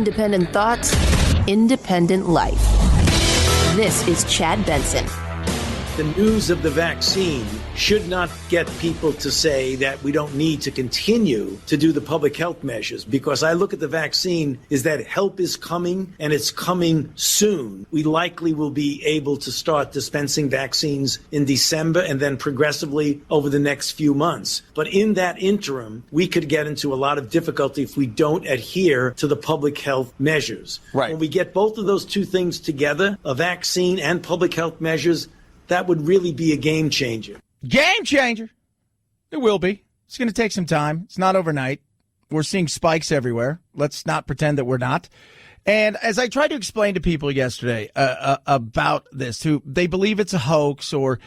Independent thoughts, independent life. This is Chad Benson. The news of the vaccine should not get people to say that we don't need to continue to do the public health measures, because I look at the vaccine is that help is coming, and it's coming soon. We likely will be able to start dispensing vaccines in December and then progressively over the next few months. But in that interim, we could get into a lot of difficulty if we don't adhere to the public health measures. Right. When we get both of those two things together, a vaccine and public health measures, that would really be a game changer. Game changer. It will be. It's going to take some time. It's not overnight. We're seeing spikes everywhere. Let's not pretend that we're not. And as I tried to explain to people yesterday about this, who they believe it's a hoax, or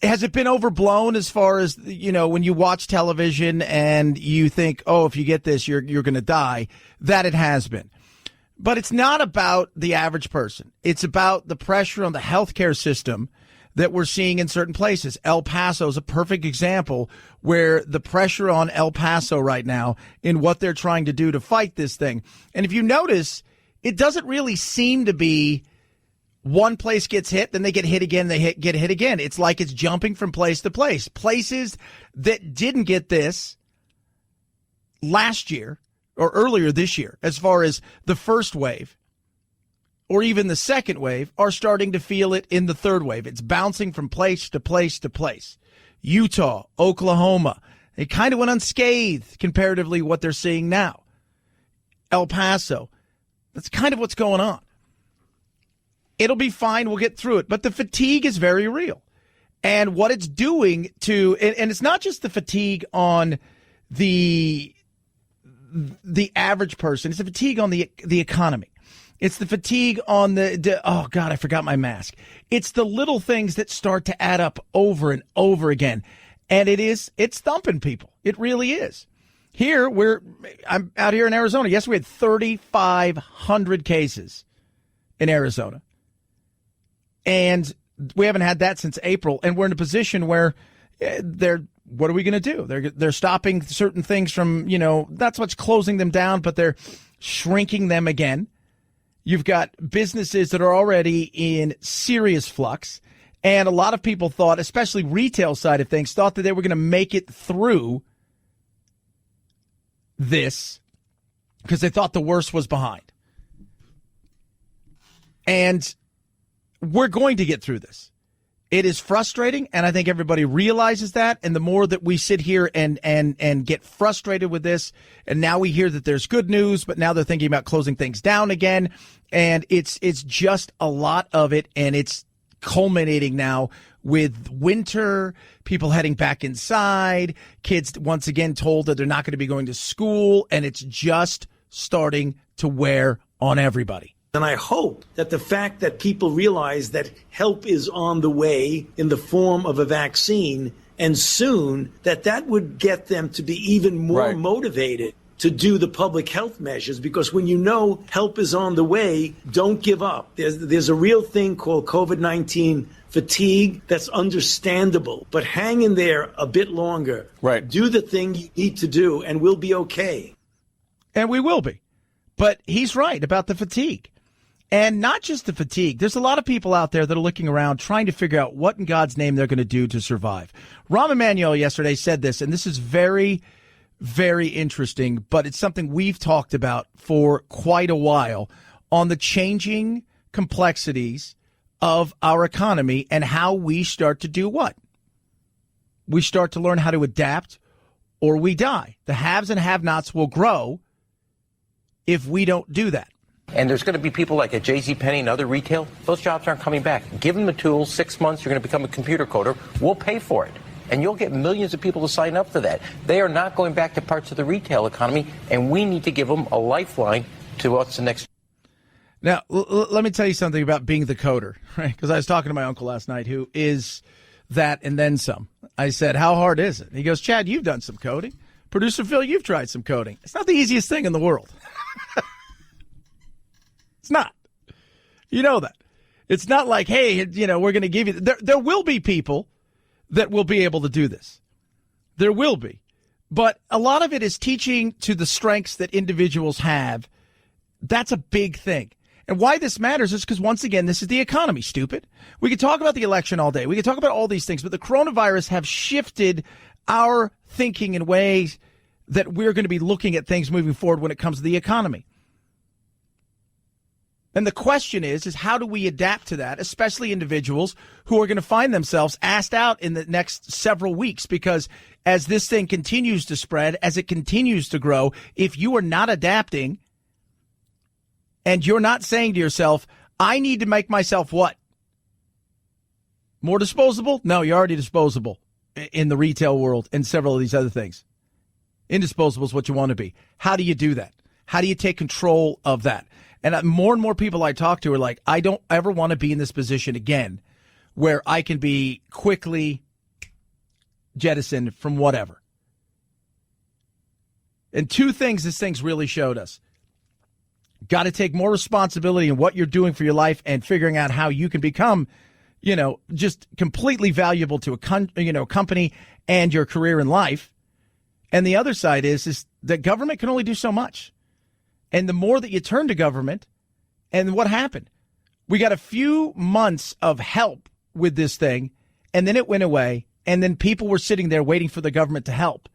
has it been overblown as far as, you know, when you watch television and you think, oh, if you get this, you're going to die, that it has been. But it's not about the average person. It's about the pressure on the healthcare system that we're seeing in certain places. El Paso is a perfect example where the pressure on El Paso right now in what they're trying to do to fight this thing. And if you notice, it doesn't really seem to be one place gets hit, then they get hit again, get hit again. It's like it's jumping from place to place. Places that didn't get this last year or earlier this year, as far as the first wave, or even the second wave, are starting to feel it in the third wave. It's bouncing from place to place to place. Utah, Oklahoma, they kind of went unscathed comparatively what they're seeing now. El Paso, that's kind of what's going on. It'll be fine. We'll get through it. But the fatigue is very real. And what it's doing to, and it's not just the fatigue on the average person, it's the fatigue on the economy. It's the fatigue on oh God, I forgot my mask. It's the little things that start to add up over and over again. And it's thumping people. It really is. Here, I'm out here in Arizona. Yes, we had 3,500 cases in Arizona. And we haven't had that since April. And we're in a position where what are we going to do? They're stopping certain things from, not so much closing them down, but they're shrinking them again. You've got businesses that are already in serious flux, and a lot of people thought, especially retail side of things, thought that they were going to make it through this because they thought the worst was behind. And we're going to get through this. It is frustrating, and I think everybody realizes that. And the more that we sit here and get frustrated with this, and now we hear that there's good news, but now they're thinking about closing things down again. And it's just a lot of it, and it's culminating now with winter, people heading back inside, kids once again told that they're not going to be going to school, and it's just starting to wear on everybody. And I hope that the fact that people realize that help is on the way in the form of a vaccine, and soon, that would get them to be even more motivated to do the public health measures. Because when you know help is on the way, don't give up. There's a real thing called COVID-19 fatigue that's understandable, but hang in there a bit longer. Right. Do the thing you need to do, and we'll be okay. And we will be. But he's right about the fatigue. And not just the fatigue. There's a lot of people out there that are looking around trying to figure out what in God's name they're going to do to survive. Rahm Emanuel yesterday said this, and this is very, very interesting, but it's something we've talked about for quite a while on the changing complexities of our economy and how we start to do what? We start to learn how to adapt, or we die. The haves and have-nots will grow if we don't do that. And there's going to be people like at JCPenney and other retail. Those jobs aren't coming back. Give them the tools, 6 months, you're going to become a computer coder. We'll pay for it. And you'll get millions of people to sign up for that. They are not going back to parts of the retail economy, and we need to give them a lifeline to what's the next. Now, let me tell you something about being the coder, right? Because I was talking to my uncle last night who is that and then some. I said, how hard is it? He goes, Chad, you've done some coding. Producer Phil, you've tried some coding. It's not the easiest thing in the world. It's not. You know that. It's not like, hey, we're going to give you. There will be people that will be able to do this. There will be. But a lot of it is teaching to the strengths that individuals have That's a big thing. And why this matters is because, once again, this is the economy, stupid. We could talk about the election all day. We could talk about all these things, but the coronavirus have shifted our thinking in ways that we're going to be looking at things moving forward when it comes to the economy. And the question is how do we adapt to that, especially individuals who are going to find themselves asked out in the next several weeks? Because as this thing continues to spread, as it continues to grow, if you are not adapting and you're not saying to yourself, I need to make myself what? More disposable? No, you're already disposable in the retail world and several of these other things. Indisposable is what you want to be. How do you do that? How do you take control of that? And more people I talk to are like, I don't ever want to be in this position again where I can be quickly jettisoned from whatever. And two things this thing's really showed us. Got to take more responsibility in what you're doing for your life and figuring out how you can become, just completely valuable to a company and your career in life. And the other side is that government can only do so much. And the more that you turn to government, and what happened? We got a few months of help with this thing, and then it went away, and then people were sitting there waiting for the government to help.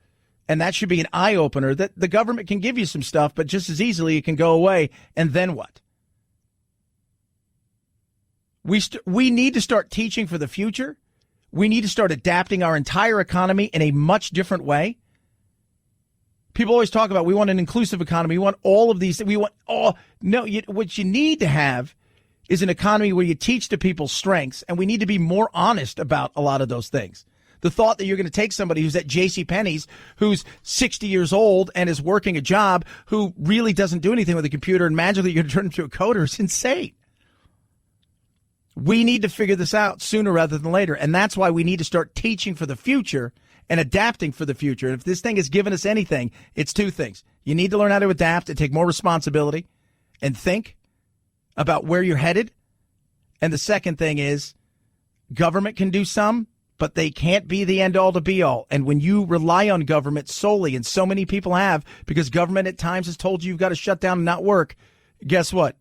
And that should be an eye-opener that the government can give you some stuff, but just as easily it can go away, and then what? We need to start teaching for the future. We need to start adapting our entire economy in a much different way. People always talk about we want an inclusive economy. We want all of these. We want all. No, what you need to have is an economy where you teach the people strengths, and we need to be more honest about a lot of those things. The thought that you're going to take somebody who's at JCPenney's, who's 60 years old and is working a job, who really doesn't do anything with a computer, and magically you're going to turn him into a coder is insane. We need to figure this out sooner rather than later, and that's why we need to start teaching for the future and adapting for the future. And if this thing has given us anything, it's two things. You need to learn how to adapt and take more responsibility and think about where you're headed. And the second thing is government can do some, but they can't be the end all to be all. And when you rely on government solely, and so many people have, because government at times has told you you've got to shut down and not work, guess what?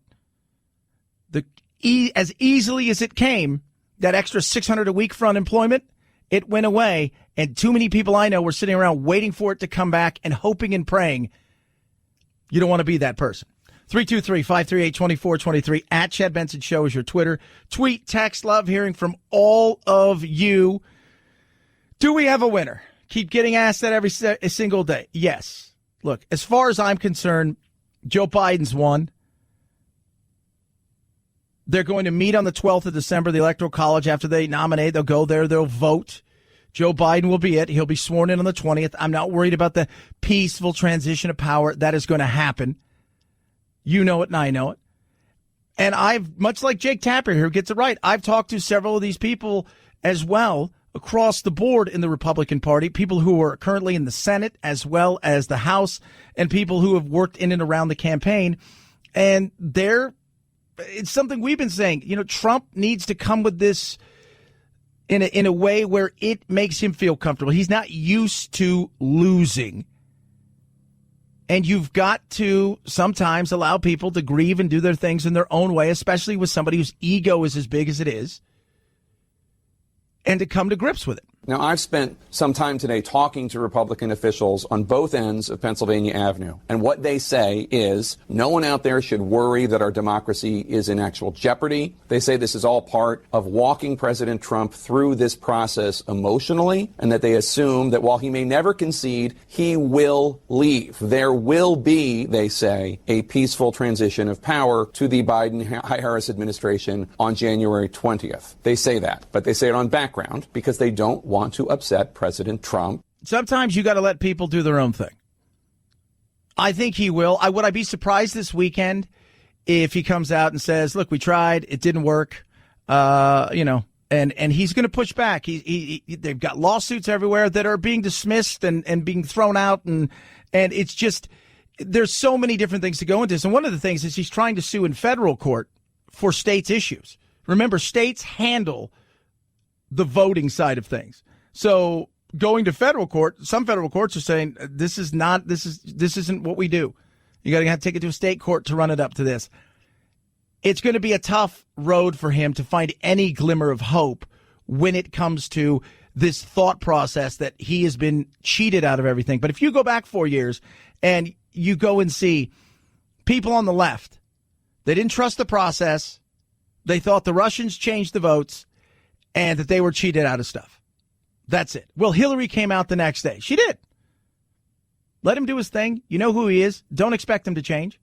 As easily as it came, that extra $600 a week for unemployment, it went away, and too many people I know were sitting around waiting for it to come back and hoping and praying. You don't want to be that person. 323-538-2423 at Chad Benson Show is your Twitter. Tweet, text, love hearing from all of you. Do we have a winner? Keep getting asked that every single day. Yes. Look, as far as I'm concerned, Joe Biden's won. They're going to meet on the 12th of December, the Electoral College. After they nominate, they'll go there, they'll vote. Joe Biden will be it. He'll be sworn in on the 20th. I'm not worried about the peaceful transition of power. That is going to happen. You know it and I know it. And I've, much like Jake Tapper here, who gets it right, I've talked to several of these people as well across the board in the Republican Party, people who are currently in the Senate as well as the House, and people who have worked in and around the campaign. And it's something we've been saying. Trump needs to come with this in a way where it makes him feel comfortable. He's not used to losing. And you've got to sometimes allow people to grieve and do their things in their own way, especially with somebody whose ego is as big as it is, and to come to grips with it. Now, I've spent some time today talking to Republican officials on both ends of Pennsylvania Avenue. And what they say is no one out there should worry that our democracy is in actual jeopardy. They say this is all part of walking President Trump through this process emotionally, and that they assume that while he may never concede, he will leave. There will be, they say, a peaceful transition of power to the Biden-Harris administration on January 20th. They say that, but they say it on background because they don't want to upset President Trump. Sometimes you got to let people do their own thing. I think he will. Would I be surprised this weekend if he comes out and says, look, we tried, it didn't work, and he's going to push back. They've got lawsuits everywhere that are being dismissed and being thrown out, and it's just, there's so many different things to go into this. And one of the things is he's trying to sue in federal court for states' issues. Remember, states handle the voting side of things. So going to federal court, some federal courts are saying this isn't what we do. You got to have to take it to a state court to run it up to this. It's going to be a tough road for him to find any glimmer of hope when it comes to this thought process that he has been cheated out of everything. But if you go back 4 years and you go and see people on the left, they didn't trust the process. They thought the Russians changed the votes and that they were cheated out of stuff. That's it. Well, Hillary came out the next day. She did. Let him do his thing. You know who he is. Don't expect him to change.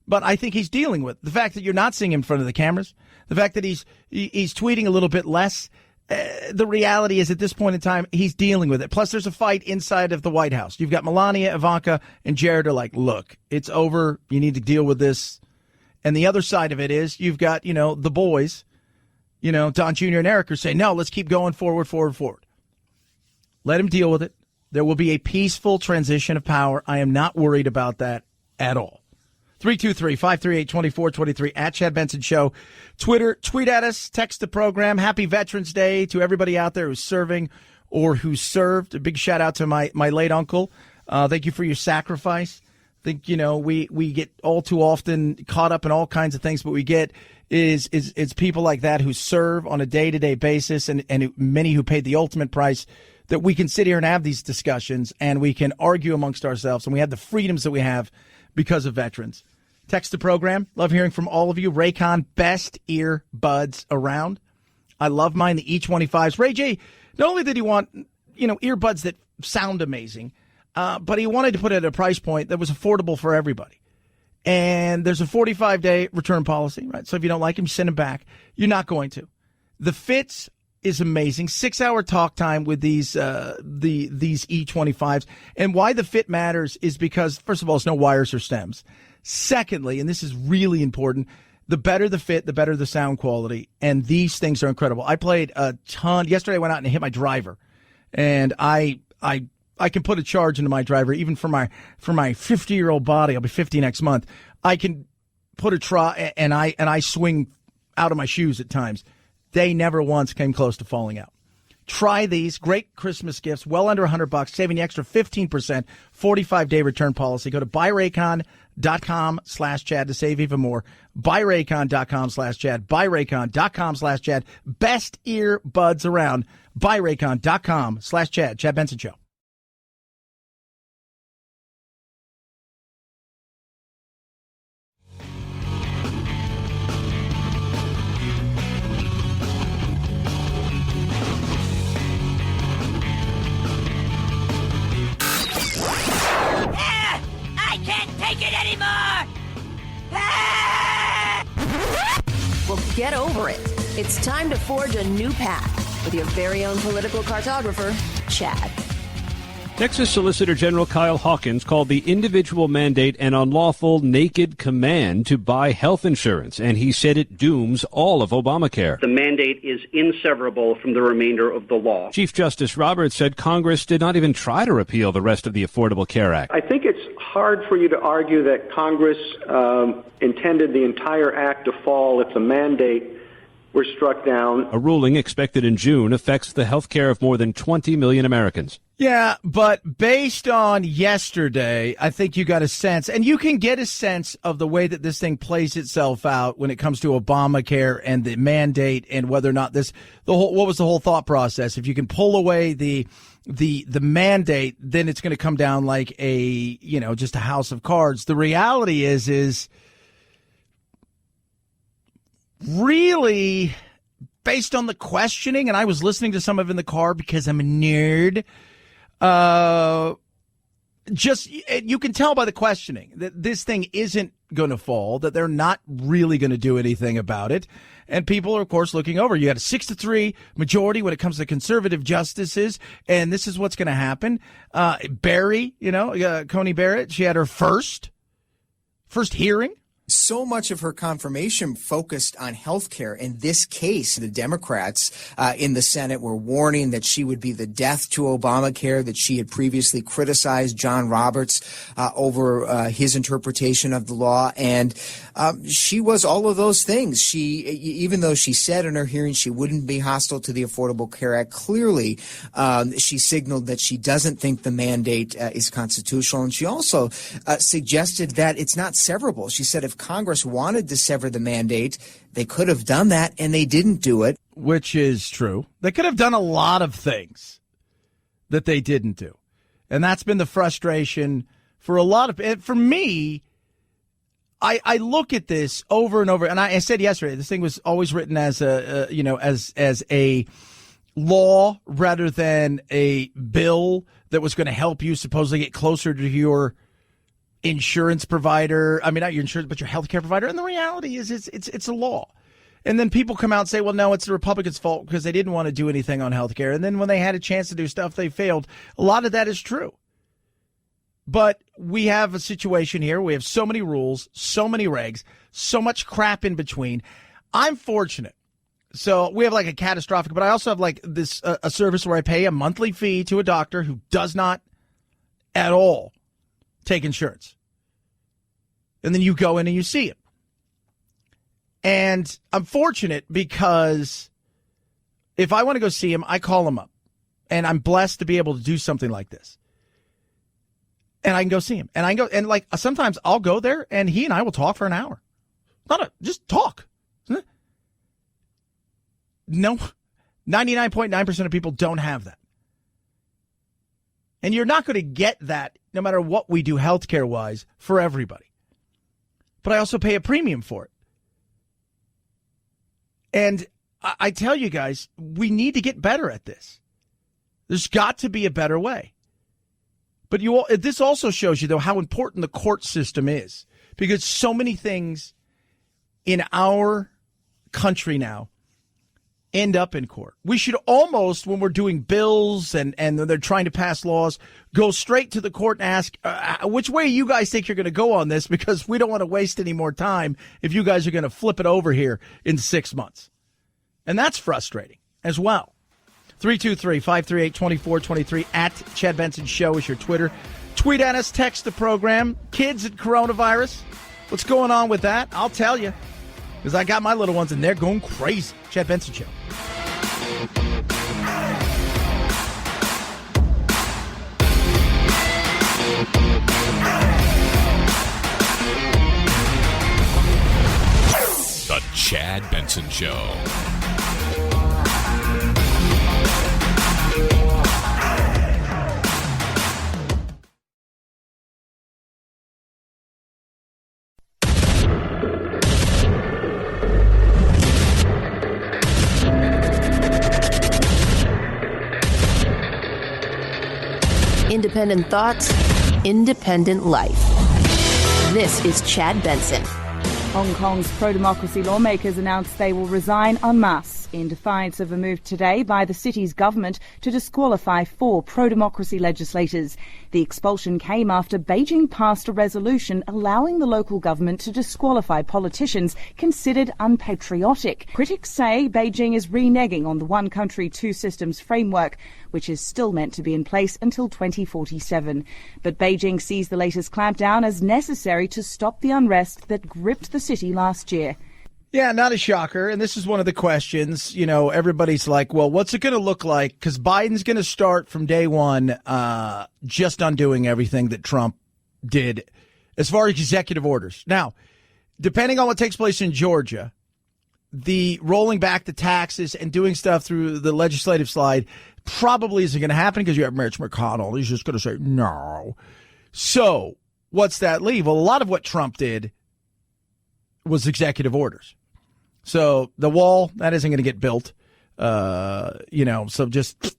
But I think he's dealing with the fact that you're not seeing him in front of the cameras, the fact that he's tweeting a little bit less. The reality is at this point in time, he's dealing with it. Plus, there's a fight inside of the White House. You've got Melania, Ivanka, and Jared are like, look, it's over. You need to deal with this. And the other side of it is you've got, the boys, Don Jr. and Eric are saying, no, let's keep going forward. Let him deal with it. There will be a peaceful transition of power. I am not worried about that at all. 323-538-2423 at Chad Benson Show. Twitter, tweet at us, text the program. Happy Veterans Day to everybody out there who's serving or who served. A big shout out to my late uncle. Thank you for your sacrifice. I think, we get all too often caught up in all kinds of things, but we get is people like that who serve on a day-to-day basis and many who paid the ultimate price, that we can sit here and have these discussions and we can argue amongst ourselves and we have the freedoms that we have because of veterans. Text the program. Love hearing from all of you. Raycon, best earbuds around. I love mine, the E25s. Ray J, not only did he want, earbuds that sound amazing, but he wanted to put it at a price point that was affordable for everybody. And there's a 45-day return policy, right? So if you don't like them, you send them back. You're not going to. The fits is amazing. 6-hour talk time with these E25s. And why the fit matters is because, first of all, it's no wires or stems. Secondly, and this is really important, the better the fit, the better the sound quality. And these things are incredible. I played a ton. Yesterday I went out and hit my driver. And I can put a charge into my driver, even for my 50-year-old body. I'll be 50 next month. I can put a and I swing out of my shoes at times. They never once came close to falling out. Try these great Christmas gifts, well under $100, saving the extra 15%, 45-day return policy. Go to buyraycon.com/Chad to save even more. Buyraycon.com/Chad. Buyraycon.com/Chad. Best earbuds around. Buyraycon.com/Chad. Chad Benson Show. I can't take it anymore! Well, get over it. It's time to forge a new path with your very own political cartographer, Chad. Texas Solicitor General Kyle Hawkins called the individual mandate an unlawful, naked command to buy health insurance, and he said it dooms all of Obamacare. The mandate is inseparable from the remainder of the law. Chief Justice Roberts said Congress did not even try to repeal the rest of the Affordable Care Act. I think it's hard for you to argue that Congress intended the entire act to fall if the mandate were struck down. A ruling expected in June affects the health care of more than 20 million Americans. Yeah, but based on yesterday, I think you got a sense, and you can get a sense of the way that this thing plays itself out when it comes to Obamacare and the mandate and whether or not what was the whole thought process? If you can pull away the mandate, then it's going to come down like just a house of cards. The reality is really based on the questioning, and I was listening to some of it in the car because I'm a nerd. You can tell by the questioning that this thing isn't going to fall, that they're not really going to do anything about it. And people are, of course, looking over. You had a 6-3 majority when it comes to conservative justices, and this is what's going to happen. Barry, Coney Barrett, she had her first hearing So much of her confirmation focused on health care. In this case, the Democrats in the Senate were warning that she would be the death to Obamacare, that she had previously criticized John Roberts over his interpretation of the law. And she was all of those things. Even though she said in her hearing she wouldn't be hostile to the Affordable Care Act, clearly she signaled that she doesn't think the mandate is constitutional. And she also suggested that it's not severable. She said if Congress wanted to sever the mandate, they could have done that, and they didn't do it. Which is true. They could have done a lot of things that they didn't do. And that's been the frustration for a lot of, for me, I look at this over and over, and I said yesterday, this thing was always written as as a law rather than a bill that was going to help you supposedly get closer to your insurance provider. I mean, not your insurance, but your healthcare provider. And the reality is it's a law. And then people come out and say, well, no, it's the Republicans' fault because they didn't want to do anything on healthcare. And then when they had a chance to do stuff, they failed. A lot of that is true. But we have a situation here. We have so many rules, so many regs, so much crap in between. I'm fortunate. So we have like a catastrophic, but I also have like this a service where I pay a monthly fee to a doctor who does not at all take insurance. And then you go in and you see him. And I'm fortunate because if I want to go see him, I call him up. And I'm blessed to be able to do something like this. And I can go see him. And I can go, and like sometimes I'll go there and he and I will talk for an hour. Just talk. No, 99.9% of people don't have that. And you're not going to get that no matter what we do healthcare wise for everybody. But I also pay a premium for it. And I tell you guys, we need to get better at this. There's got to be a better way. But this also shows you, though, how important the court system is. Because so many things in our country now end up in court. We should almost, when we're doing bills and they're trying to pass laws, go straight to the court and ask, which way you guys think you're going to go on this? Because we don't want to waste any more time if you guys are going to flip it over here in 6 months. And that's frustrating as well. 323-538-2423 at Chad Benson Show is your Twitter. Tweet at us, text the program. Kids and coronavirus. What's going on with that? I'll tell you. Because I got my little ones and they're going crazy. Chad Benson Show. The Chad Benson Show. Independent thoughts, independent life. This is Chad Benson. Hong Kong's pro-democracy lawmakers announced they will resign en masse in defiance of a move today by the city's government to disqualify 4 pro-democracy legislators. The expulsion came after Beijing passed a resolution allowing the local government to disqualify politicians considered unpatriotic. Critics say Beijing is reneging on the one country, two systems framework, which is still meant to be in place until 2047. But Beijing sees the latest clampdown as necessary to stop the unrest that gripped the city last year. Yeah, not a shocker. And this is one of the questions, everybody's like, well, what's it going to look like? Because Biden's going to start from day one just undoing everything that Trump did as far as executive orders. Now, depending on what takes place in Georgia, the rolling back the taxes and doing stuff through the legislative slide probably isn't going to happen because you have Mitch McConnell. He's just going to say no. So what's that leave? Well, a lot of what Trump did was executive orders. So the wall, that isn't going to get built. So just,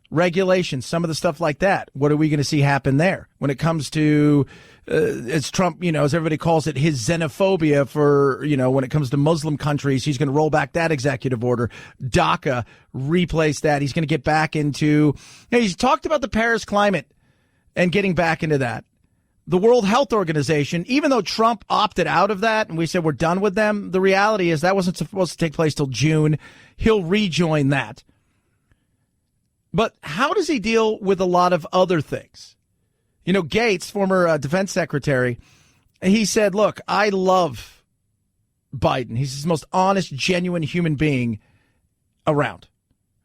regulations, some of the stuff like that. What are we going to see happen there when it comes to, as Trump, as everybody calls it, his xenophobia for, when it comes to Muslim countries, he's going to roll back that executive order. DACA, replace that. He's going to get back into, he's talked about the Paris climate and getting back into that. The World Health Organization, even though Trump opted out of that and we said we're done with them, the reality is that wasn't supposed to take place till June. He'll rejoin that. But how does he deal with a lot of other things? You know, Gates, former defense secretary, he said, look, I love Biden. He's the most honest, genuine human being around.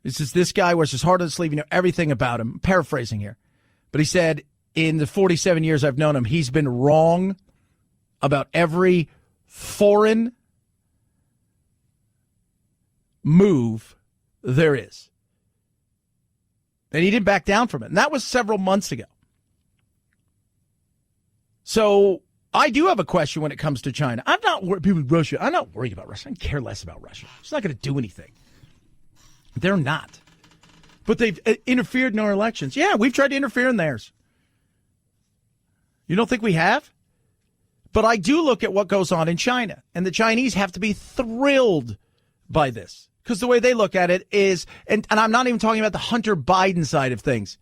This is this guy wears his heart on his sleeve. You know everything about him. I'm paraphrasing here. But he said, in the 47 years I've known him, he's been wrong about every foreign move there is. And he didn't back down from it. And that was several months ago. So I do have a question when it comes to China. I'm not worried about Russia. I'm not worried about Russia. I care less about Russia. It's not going to do anything. They're not. But they've interfered in our elections. Yeah, we've tried to interfere in theirs. You don't think we have? But I do look at what goes on in China, and the Chinese have to be thrilled by this because the way they look at it is, and I'm not even talking about the Hunter Biden side of things,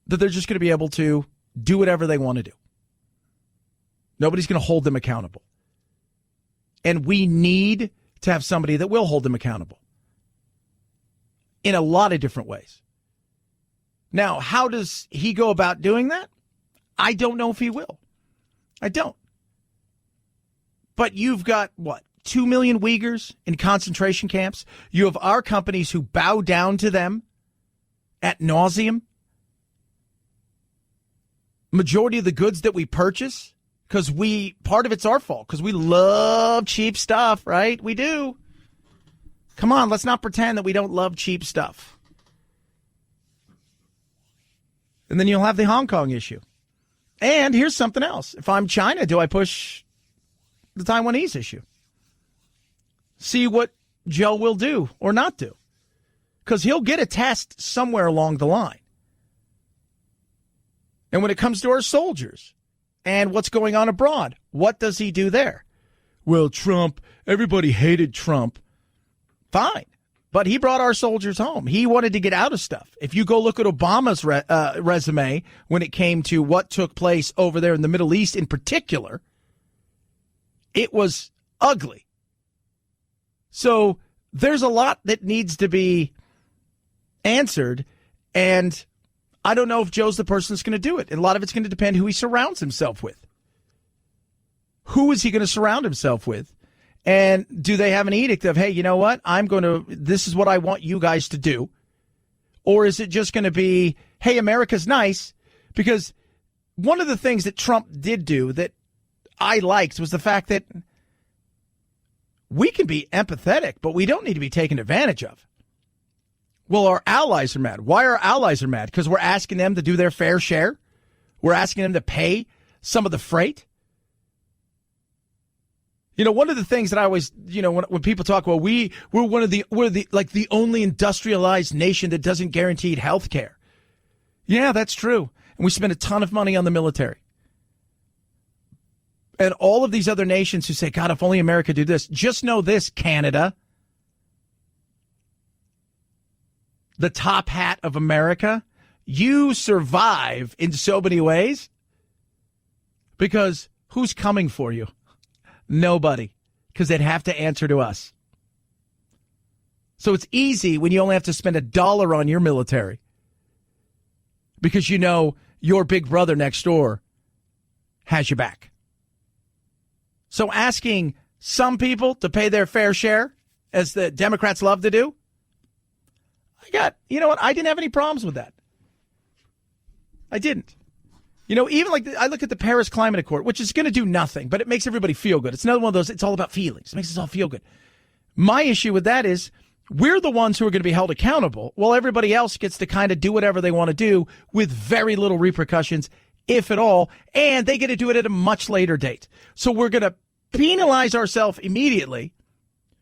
that they're just going to be able to do whatever they want to do. Nobody's going to hold them accountable. And we need to have somebody that will hold them accountable in a lot of different ways. Now, how does he go about doing that? I don't know if he will. I don't. But you've got, 2 million Uyghurs in concentration camps? You have our companies who bow down to them ad nauseum. Majority of the goods that we purchase, because part of it's our fault, because we love cheap stuff, right? We do. Come on, let's not pretend that we don't love cheap stuff. And then you'll have the Hong Kong issue. And here's something else. If I'm China, do I push the Taiwanese issue? See what Joe will do or not do. Because he'll get a test somewhere along the line. And when it comes to our soldiers and what's going on abroad, what does he do there? Well, Trump, everybody hated Trump. Fine. But he brought our soldiers home. He wanted to get out of stuff. If you go look at Obama's resume when it came to what took place over there in the Middle East in particular, it was ugly. So there's a lot that needs to be answered, and I don't know if Joe's the person that's going to do it. And a lot of it's going to depend who he surrounds himself with. Who is he going to surround himself with? And do they have an edict of, hey, you know what? This is what I want you guys to do. Or is it just going to be, hey, America's nice? Because one of the things that Trump did do that I liked was the fact that we can be empathetic, but we don't need to be taken advantage of. Well, our allies are mad. Why are our allies are mad? Because we're asking them to do their fair share. We're asking them to pay some of the freight. You know, one of the things that I always, when people talk about we're the only industrialized nation that doesn't guarantee health care. Yeah, that's true. And we spend a ton of money on the military. And all of these other nations who say, God, if only America did this. Just know this, Canada. The top hat of America. You survive in so many ways because who's coming for you? Nobody, because they'd have to answer to us. So it's easy when you only have to spend $1 on your military because you know your big brother next door has your back. So asking some people to pay their fair share, as the Democrats love to do, I didn't have any problems with that. I didn't. Even I look at the Paris Climate Accord, which is going to do nothing, but it makes everybody feel good. It's another one of those, it's all about feelings. It makes us all feel good. My issue with that is we're the ones who are going to be held accountable while everybody else gets to kind of do whatever they want to do with very little repercussions, if at all, and they get to do it at a much later date. So we're going to penalize ourselves immediately,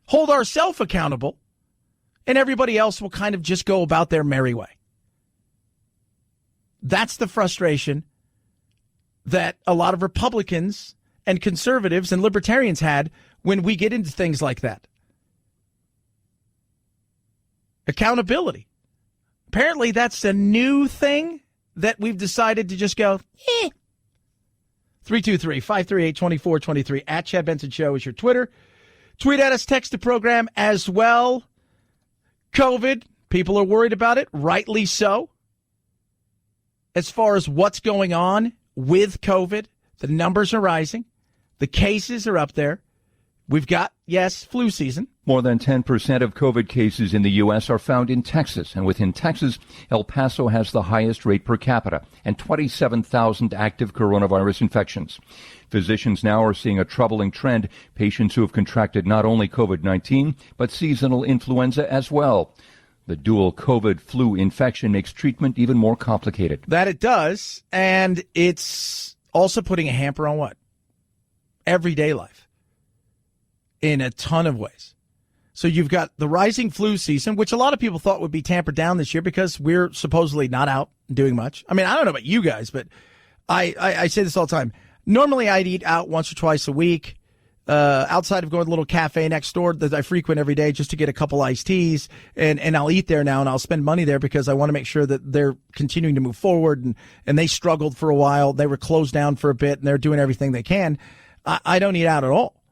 hold ourselves accountable, and everybody else will kind of just go about their merry way. That's the frustration that a lot of Republicans and conservatives and libertarians had when we get into things like that. Accountability. Apparently that's a new thing that we've decided to just go, 323-538-2423 at Chad Benson Show is your Twitter. Tweet at us, text the program as well. COVID, people are worried about it, rightly so. As far as what's going on with COVID, the numbers are rising. The cases are up there. We've got, yes, flu season. More than 10% of COVID cases in the U.S. are found in Texas. And within Texas, El Paso has the highest rate per capita and 27,000 active coronavirus infections. Physicians now are seeing a troubling trend. Patients who have contracted not only COVID-19, but seasonal influenza as well. The dual COVID flu infection makes treatment even more complicated. That it does. And it's also putting a hamper on what? Everyday life. In a ton of ways. So you've got the rising flu season, which a lot of people thought would be tampered down this year because we're supposedly not out doing much. I mean, I don't know about you guys, but I say this all the time. Normally I'd eat out once or twice a week, outside of going to the little cafe next door that I frequent every day just to get a couple iced teas. And I'll eat there now and I'll spend money there because I want to make sure that they're continuing to move forward. And they struggled for a while. They were closed down for a bit and they're doing everything they can. I don't eat out at all.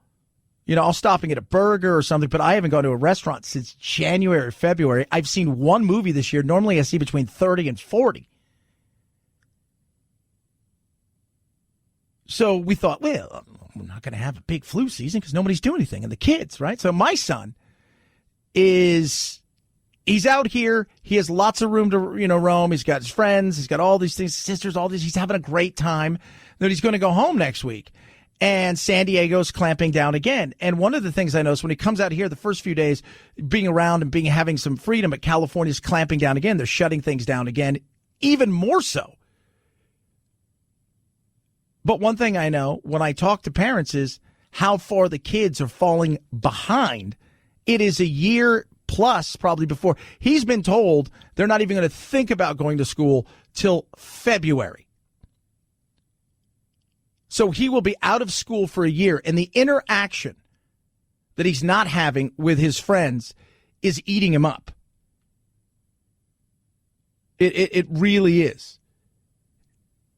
You know, I'll stop and get a burger or something, but I haven't gone to a restaurant since January or February. I've seen one movie this year. Normally I see between 30 and 40. So we thought, well, we're not going to have a big flu season because nobody's doing anything. And the kids, right? So my son he's out here. He has lots of room to, roam. He's got his friends. He's got all these things, sisters, all this. He's having a great time. Then he's going to go home next week. And San Diego's clamping down again. And one of the things I noticed when he comes out here the first few days, being around and having some freedom, but California's clamping down again. They're shutting things down again, even more so. But one thing I know when I talk to parents is how far the kids are falling behind. It is a year plus probably before. He's been told they're not even going to think about going to school till February. So he will be out of school for a year, and the interaction that he's not having with his friends is eating him up. It really is.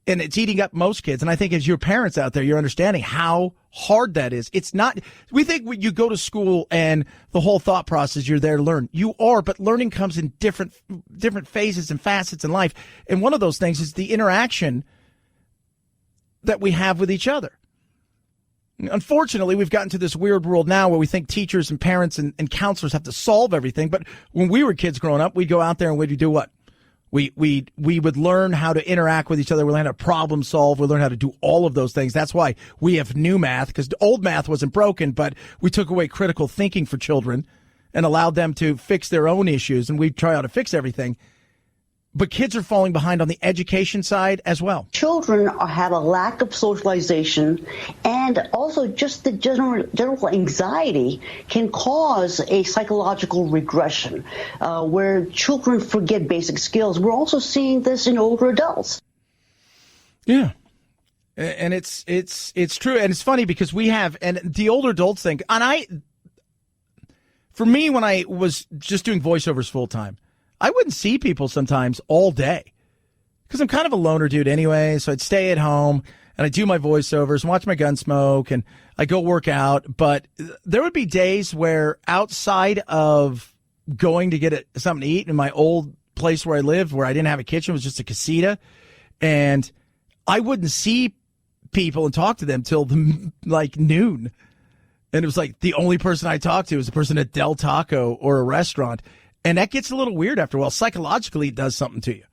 And it's eating up most kids. And I think as your parents out there, you're understanding how hard that is. It's not, we think when you go to school and the whole thought process, you're there to learn. You are, but learning comes in different phases and facets in life. And one of those things is the interaction that we have with each other. Unfortunately, we've gotten to this weird world now where we think teachers and parents and counselors have to solve everything. But when we were kids growing up, we'd go out there and we'd do what? We would learn how to interact with each other. We learn how to problem solve. We learn how to do all of those things. That's why we have new math, because old math wasn't broken, but we took away critical thinking for children and allowed them to fix their own issues. And we try how to fix everything. But kids are falling behind on the education side as well. Children have a lack of socialization, and also just the general anxiety can cause a psychological regression where children forget basic skills. We're also seeing this in older adults. Yeah. And it's true. And it's funny because we have, and the older adults think, for me, when I was just doing voiceovers full time, I wouldn't see people sometimes all day because I'm kind of a loner dude anyway. So I'd stay at home and I do my voiceovers and watch my gun smoke and I go work out. But there would be days where outside of going to get something to eat in my old place where I lived, where I didn't have a kitchen, it was just a casita. And I wouldn't see people and talk to them till like noon. And it was like the only person I talked to was the person at Del Taco or a restaurant. And that gets a little weird after a while. Psychologically, it does something to you.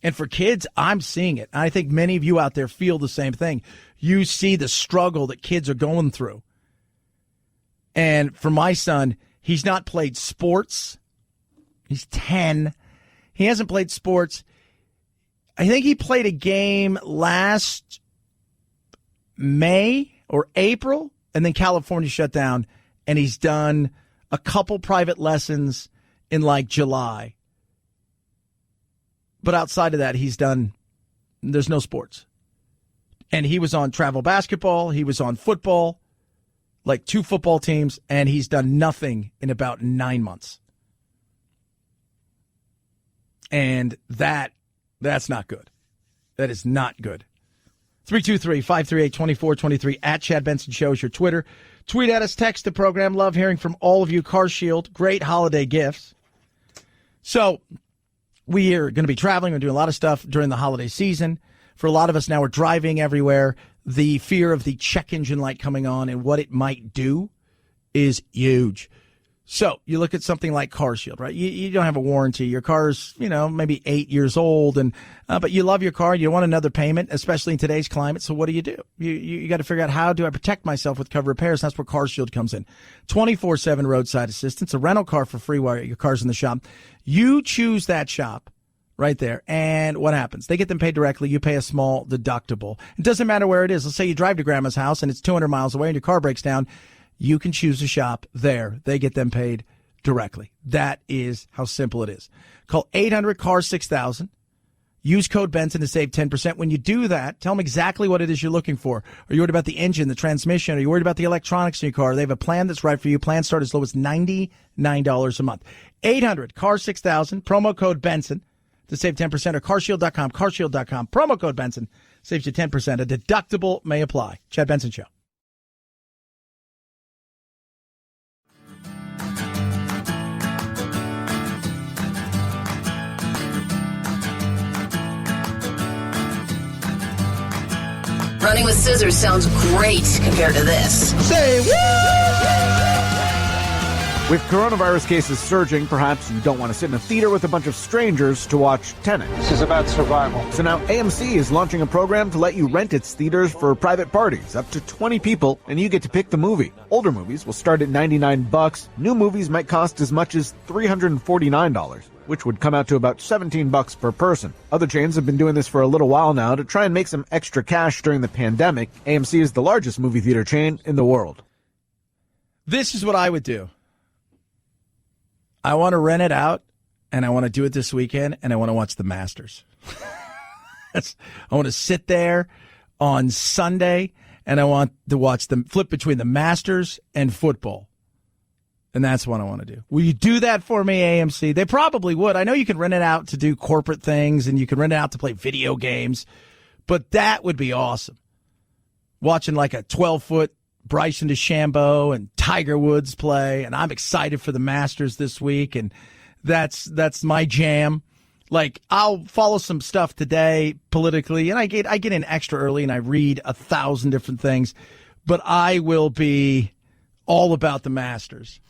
And for kids, I'm seeing it. I think many of you out there feel the same thing. You see the struggle that kids are going through. And for my son, he's not played sports. He's 10. He hasn't played sports. I think he played a game last May or April, and then California shut down, and he's done a couple private lessons in like July. But outside of that, there's no sports. And he was on travel basketball. He was on football, like 2 football teams, and he's done nothing in about 9 months. And that's not good. That is not good. 323-538-2423 at Chad Benson Show is your Twitter. Tweet at us, text the program. Love hearing from all of you. Car Shield, great holiday gifts. So we are going to be traveling. We're doing a lot of stuff during the holiday season. For a lot of us now, we're driving everywhere. The fear of the check engine light coming on and what it might do is huge. So you look at something like Car Shield, right? You don't have a warranty. Your car's, maybe 8 years old, and but you love your car. You don't want another payment, especially in today's climate. So what do? You got to figure out, how do I protect myself with cover repairs? That's where Car Shield comes in. 24/7 roadside assistance, a rental car for free while your car's in the shop. You choose that shop right there, and what happens? They get them paid directly. You pay a small deductible. It doesn't matter where it is. Let's say you drive to grandma's house and it's 200 miles away and your car breaks down. You can choose a shop there. They get them paid directly. That is how simple it is. Call 800-CAR-6000. Use code Benson to save 10%. When you do that, tell them exactly what it is you're looking for. Are you worried about the engine, the transmission? Are you worried about the electronics in your car? They have a plan that's right for you. Plans start as low as $99 a month. 800-CAR-6000. Promo code Benson to save 10%. Or carshield.com. Carshield.com. Promo code Benson saves you 10%. A deductible may apply. Chad Benson Show. Running with scissors sounds great compared to this. Say With coronavirus cases surging, perhaps you don't want to sit in a theater with a bunch of strangers to watch Tenet. This is about survival. So now AMC is launching a program to let you rent its theaters for private parties, up to 20 people, and you get to pick the movie. Older movies will start at $99. New movies might cost as much as $349. Which would come out to about $17 per person. Other chains have been doing this for a little while now to try and make some extra cash during the pandemic. AMC is the largest movie theater chain in the world. This is what I would do. I want to rent it out, and I want to do it this weekend, and I want to watch the Masters. I want to sit there on Sunday, and I want to watch them flip between the Masters and football. And that's what I want to do. Will you do that for me, AMC? They probably would. I know you can rent it out to do corporate things, and you can rent it out to play video games, but that would be awesome. Watching like a 12-foot Bryson DeChambeau and Tiger Woods play, and I'm excited for the Masters this week, and that's my jam. Like, I'll follow some stuff today politically, and I get in extra early, and I read 1,000 different things, but I will be all about the Masters.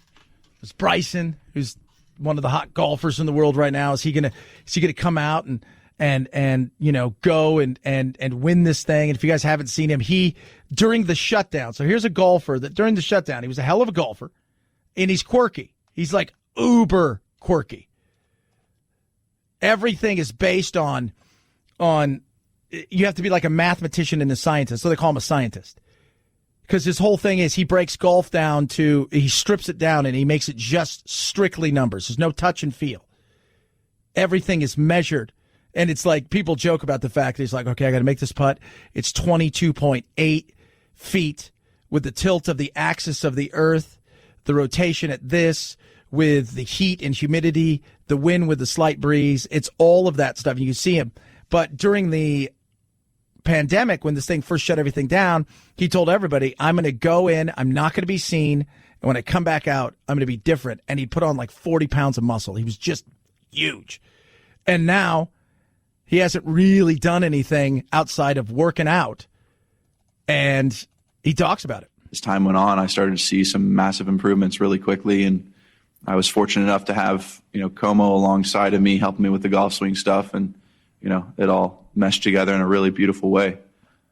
Is Bryson, who's one of the hot golfers in the world right now, is he gonna come out and go and win this thing? And if you guys haven't seen him, he during the shutdown. So here's a golfer that during the shutdown, he was a hell of a golfer, and he's quirky. He's like uber quirky. Everything is based on you have to be like a mathematician and a scientist. So they call him a scientist. Because his whole thing is he breaks golf down he strips it down and he makes it just strictly numbers. There's no touch and feel. Everything is measured. And it's like people joke about the fact that he's like, okay, I got to make this putt. It's 22.8 feet with the tilt of the axis of the earth, the rotation at this, with the heat and humidity, the wind with the slight breeze. It's all of that stuff. And you can see him. But during the pandemic, when this thing first shut everything down, he told everybody, I'm going to go in, I'm not going to be seen, and when I come back out, I'm going to be different. And he put on like 40 pounds of muscle. He was just huge. And now he hasn't really done anything outside of working out, and he talks about it. As time went on, I started to see some massive improvements really quickly, and I was fortunate enough to have Como alongside of me, helping me with the golf swing stuff, and it all meshed together in a really beautiful way.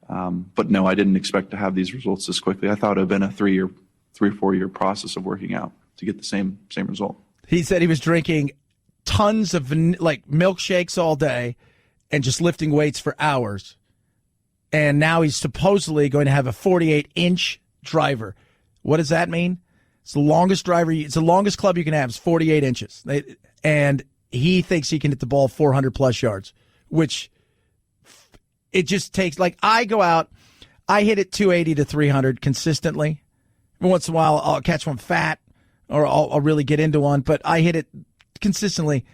But no, I didn't expect to have these results this quickly. I thought it would have been a 3 or 4 year process of working out to get the same result. He said he was drinking tons of milkshakes all day and just lifting weights for hours. And now he's supposedly going to have a 48-inch driver. What does that mean? It's the longest driver. It's the longest club you can have. It's 48 inches. And he thinks he can hit the ball 400 plus yards, which it just takes, I go out, I hit it 280 to 300 consistently. Every once in a while, I'll catch one fat or I'll really get into one, but I hit it consistently.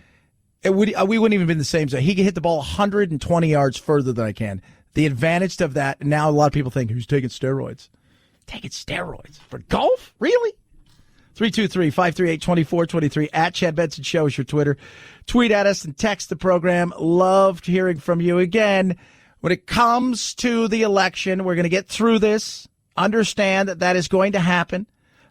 we wouldn't even been the same zone. He could hit the ball 120 yards further than I can. The advantage of that, and now a lot of people think, who's taking steroids? Taking steroids for golf? Really? 323-538-2423 at Chad Benson Show is your Twitter. Tweet at us and text the program. Loved hearing from you. Again, when it comes to the election, we're going to get through this. Understand that is going to happen.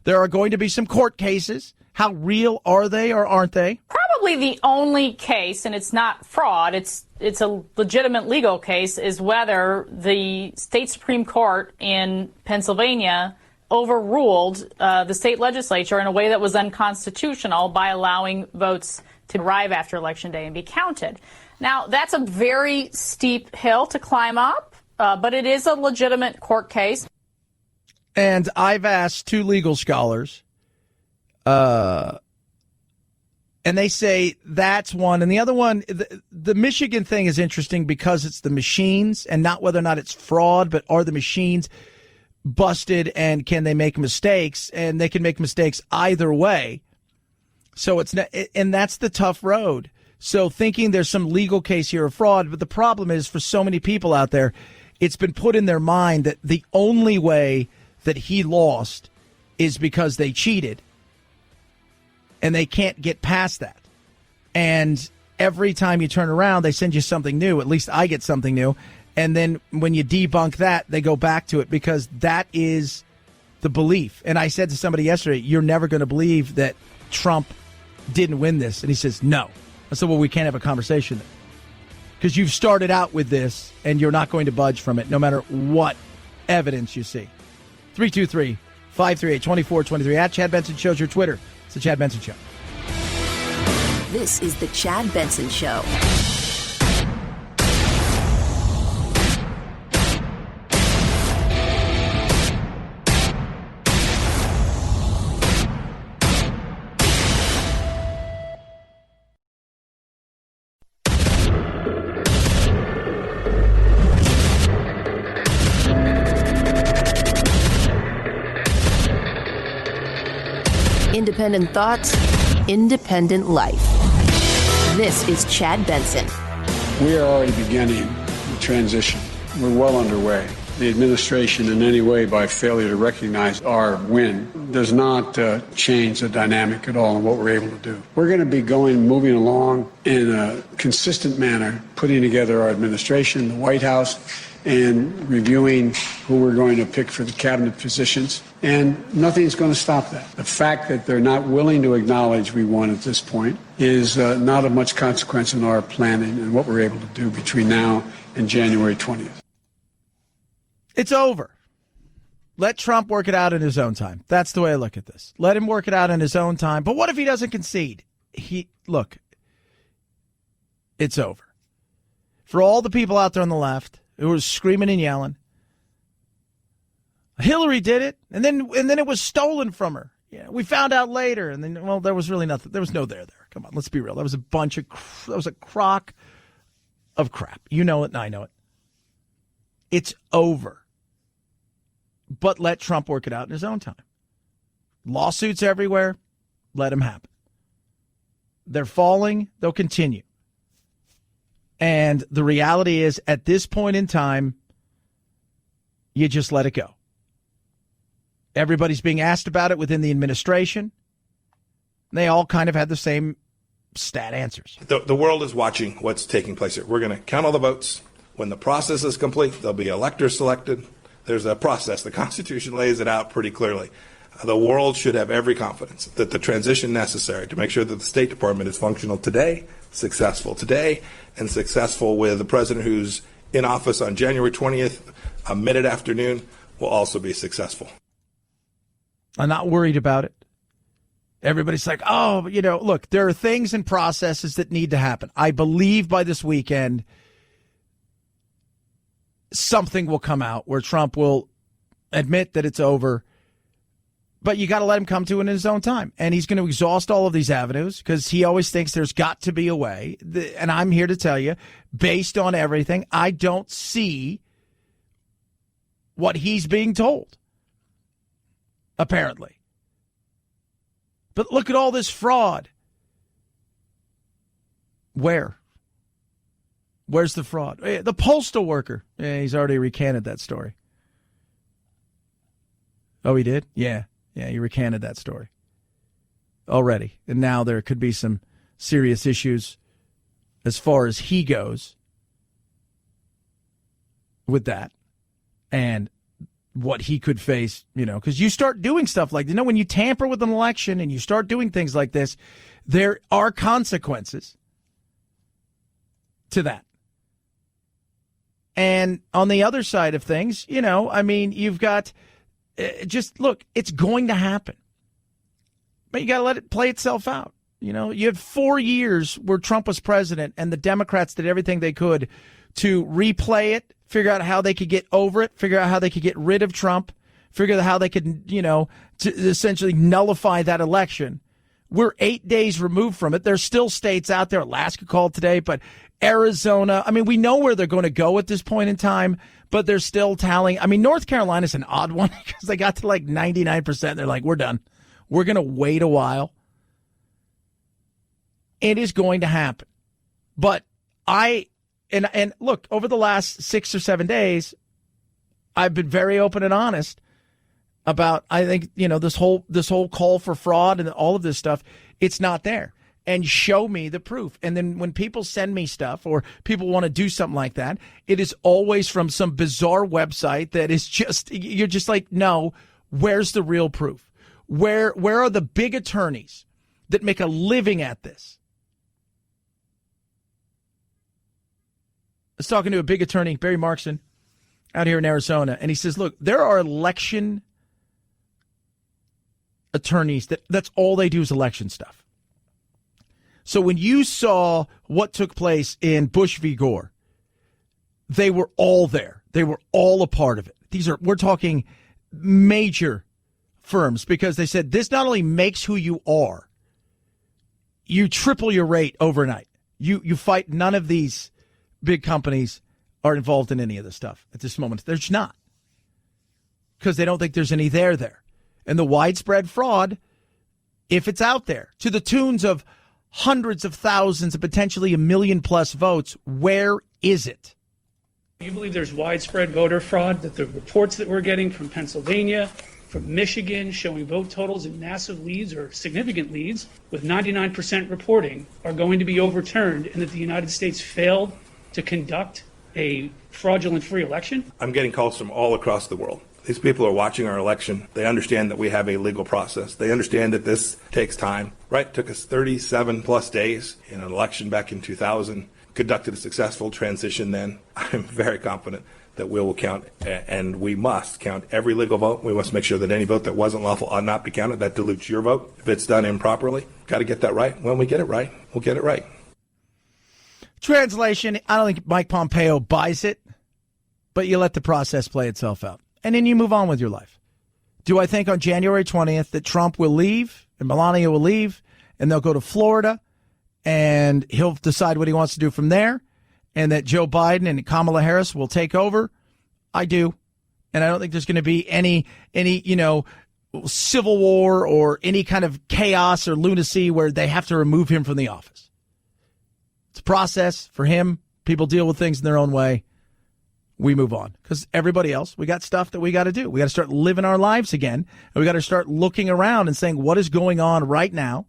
There are going to be some court cases. How real are they or aren't they? Probably the only case, and it's not fraud, it's a legitimate legal case, is whether the state Supreme Court in Pennsylvania overruled the state legislature in a way that was unconstitutional by allowing votes to arrive after Election Day and be counted. Now, that's a very steep hill to climb up, but it is a legitimate court case. And I've asked two legal scholars, and they say that's one. And the other one, the Michigan thing is interesting because it's the machines and not whether or not it's fraud, but are the machines busted and can they make mistakes? And they can make mistakes either way. So it's not, and that's the tough road. So thinking there's some legal case here of fraud, but the problem is for so many people out there, it's been put in their mind that the only way that he lost is because they cheated. And they can't get past that. And every time you turn around, they send you something new. At least I get something new. And then when you debunk that, they go back to it because that is the belief. And I said to somebody yesterday, you're never going to believe that Trump didn't win this. And he says, no. I said, well, we can't have a conversation because you've started out with this and you're not going to budge from it no matter what evidence you see. 323-538-2423 at Chad Benson Show's your Twitter. It's the Chad Benson Show. This is the Chad Benson Show. Independent thoughts, independent life. This is Chad Benson. We are already beginning the transition. We're well underway. The administration in any way, by failure to recognize our win, does not change the dynamic at all in what we're able to do. We're going to be moving along in a consistent manner, putting together our administration, the White House, and reviewing who we're going to pick for the cabinet positions. And nothing's going to stop that. The fact that they're not willing to acknowledge we won at this point is not of much consequence in our planning and what we're able to do between now and January 20th. It's over. Let Trump work it out in his own time. That's the way I look at this. Let him work it out in his own time. But what if he doesn't concede? Look, it's over. For all the people out there on the left who were screaming and yelling, Hillary did it, and then it was stolen from her. Yeah, we found out later, and then, well, there was really nothing. There was no there. Come on, let's be real. That was a crock of crap. You know it, and I know it. It's over. But let Trump work it out in his own time. Lawsuits everywhere. Let him happen. They're falling. They'll continue. And the reality is, at this point in time, you just let it go. Everybody's being asked about it within the administration. They all kind of had the same stat answers. The world is watching what's taking place here. We're going to count all the votes. When the process is complete, there'll be electors selected. There's a process. The Constitution lays it out pretty clearly. The world should have every confidence that the transition necessary to make sure that the State Department is functional today, successful today, and successful with the president who's in office on January 20th, a minute afternoon, will also be successful. I'm not worried about it. Everybody's like, oh, look, there are things and processes that need to happen. I believe by this weekend, something will come out where Trump will admit that it's over. But you got to let him come to it in his own time. And he's going to exhaust all of these avenues because he always thinks there's got to be a way. And I'm here to tell you, based on everything, I don't see what he's being told, apparently. But look at all this fraud. Where? Where's the fraud? The postal worker. Yeah, he's already recanted that story. Oh, he did? Yeah, he recanted that story already. And now there could be some serious issues as far as he goes with that and what he could face, because you start doing stuff like, when you tamper with an election and you start doing things like this, there are consequences to that. And on the other side of things, you've got look, it's going to happen. But you got to let it play itself out. You had 4 years where Trump was president and the Democrats did everything they could to replay it, figure out how they could get over it, figure out how they could get rid of Trump, figure out how they could, to essentially nullify that election. We're 8 days removed from it. There's still states out there. Alaska called today, but Arizona. We know where they're going to go at this point in time, but they're still tallying. North Carolina's an odd one because they got to like 99%. They're like, we're done. We're going to wait a while. It is going to happen. But and look, over the last 6 or 7 days, I've been very open and honest about, I think, this whole call for fraud and all of this stuff, it's not there. And show me the proof. And then when people send me stuff or people want to do something like that, it is always from some bizarre website that is you're just like, no, where's the real proof? Where are the big attorneys that make a living at this? I was talking to a big attorney, Barry Markson, out here in Arizona, and he says, look, there are election attorneys that's all they do is election stuff. So when you saw what took place in Bush v. Gore, they were all there. They were all a part of it. We're talking major firms because they said this not only makes who you are, you triple your rate overnight. You fight. None of these big companies are involved in any of this stuff at this moment. There's not, because they don't think there's any there. And the widespread fraud, if it's out there, to the tunes of hundreds of thousands and potentially 1 million plus votes, where is it? You believe there's widespread voter fraud, that the reports that we're getting from Pennsylvania, from Michigan, showing vote totals in massive leads or significant leads with 99% reporting are going to be overturned, and that the United States failed to conduct a fraudulent free election? I'm getting calls from all across the world. These people are watching our election. They understand that we have a legal process. They understand that this takes time, right? It took us 37 plus days in an election back in 2000, conducted a successful transition then. I'm very confident that we will count, and we must count every legal vote. We must make sure that any vote that wasn't lawful ought not be counted. That dilutes your vote if it's done improperly. Got to get that right. When we get it right, we'll get it right. Translation, I don't think Mike Pompeo buys it, but you let the process play itself out. And then you move on with your life. Do I think on January 20th that Trump will leave and Melania will leave and they'll go to Florida and he'll decide what he wants to do from there, and that Joe Biden and Kamala Harris will take over? I do. And I don't think there's going to be any civil war or any kind of chaos or lunacy where they have to remove him from the office. It's a process for him. People deal with things in their own way. We move on, because everybody else, we got stuff that we got to do. We got to start living our lives again. And we got to start looking around and saying, what is going on right now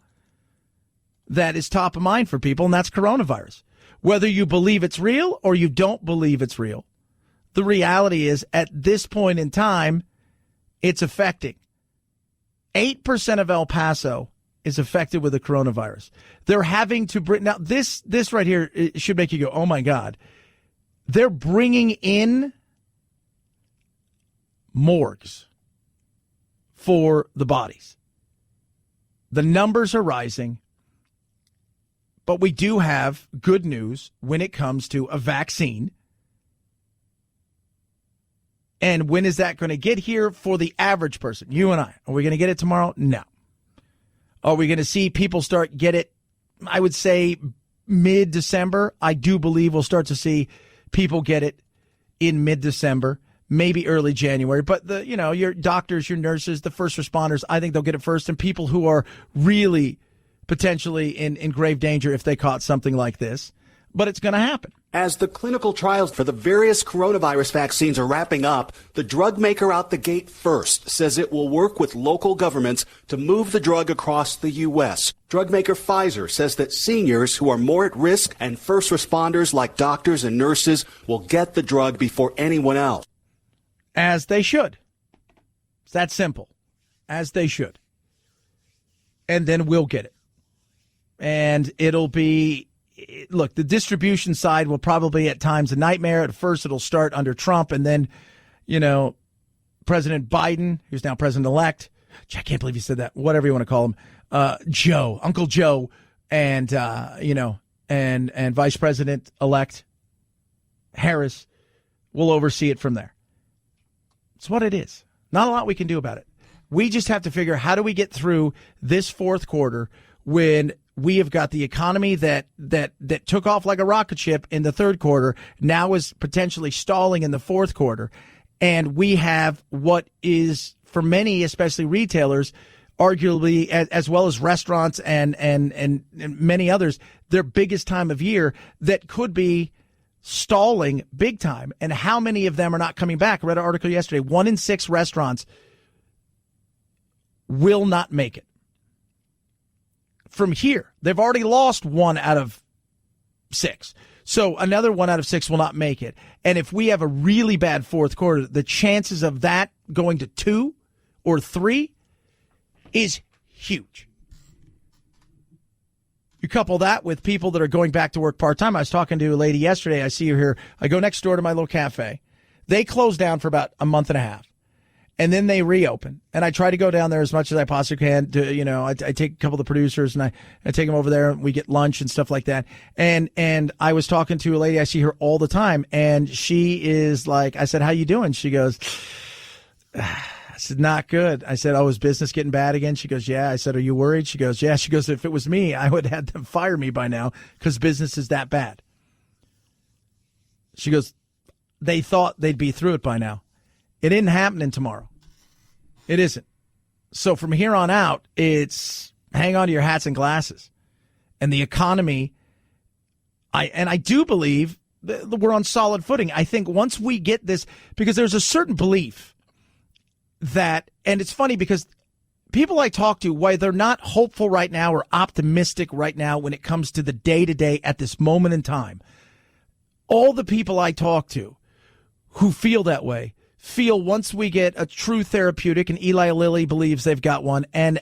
that is top of mind for people? And that's coronavirus. Whether you believe it's real or you don't believe it's real, the reality is at this point in time, it's affecting. 8% of El Paso is affected with the coronavirus. They're having to bring, now this right here, it should make you go, oh my God. They're bringing in morgues for the bodies. The numbers are rising, but we do have good news when it comes to a vaccine. And when is that going to get here for the average person? You and I. Are we going to get it tomorrow? No. Are we going to see people get it, I would say, mid-December? I do believe we'll start to see people get it in mid-December, maybe early January. But your doctors, your nurses, the first responders, I think they'll get it first. And people who are really potentially in grave danger if they caught something like this. But it's going to happen. As the clinical trials for the various coronavirus vaccines are wrapping up, the drug maker out the gate first says it will work with local governments to move the drug across the U.S. Drug maker Pfizer says that seniors who are more at risk and first responders like doctors and nurses will get the drug before anyone else. As they should. It's that simple. As they should. And then we'll get it. And it'll be... Look, the distribution side will probably at times a nightmare. At first, it'll start under Trump, and then, President Biden, who's now president-elect. I can't believe he said that. Whatever you want to call him, Uncle Joe, and and Vice President-elect Harris will oversee it from there. It's what it is. Not a lot we can do about it. We just have to figure how do we get through this fourth quarter when we have got the economy that took off like a rocket ship in the third quarter, now is potentially stalling in the fourth quarter. And we have what is, for many, especially retailers, arguably, as well as restaurants and many others, their biggest time of year that could be stalling big time. And how many of them are not coming back? I read an article yesterday. 1 in 6 restaurants will not make it. From here, they've already lost 1 out of 6. So another 1 out of 6 will not make it. And if we have a really bad fourth quarter, the chances of that going to 2 or 3 is huge. You couple that with people that are going back to work part-time. I was talking to a lady yesterday. I see her here. I go next door to my little cafe. They closed down for about a month and a half. And then they reopen. And I try to go down there as much as I possibly can. I take a couple of the producers and I take them over there and we get lunch and stuff like that. And I was talking to a lady. I see her all the time. And she is like, I said, how you doing? She goes, I said, not good. I said, oh, is business getting bad again? She goes, yeah. I said, are you worried? She goes, yeah. She goes, if it was me, I would have had them fire me by now because business is that bad. She goes, they thought they'd be through it by now. It isn't happening tomorrow. It isn't. So from here on out, it's hang on to your hats and glasses. And the economy, I do believe that we're on solid footing. I think once we get this, because there's a certain belief that, and it's funny because people I talk to, why they're not hopeful right now or optimistic right now when it comes to the day-to-day at this moment in time, all the people I talk to who feel that way feel once we get a true therapeutic, and Eli Lilly believes they've got one, and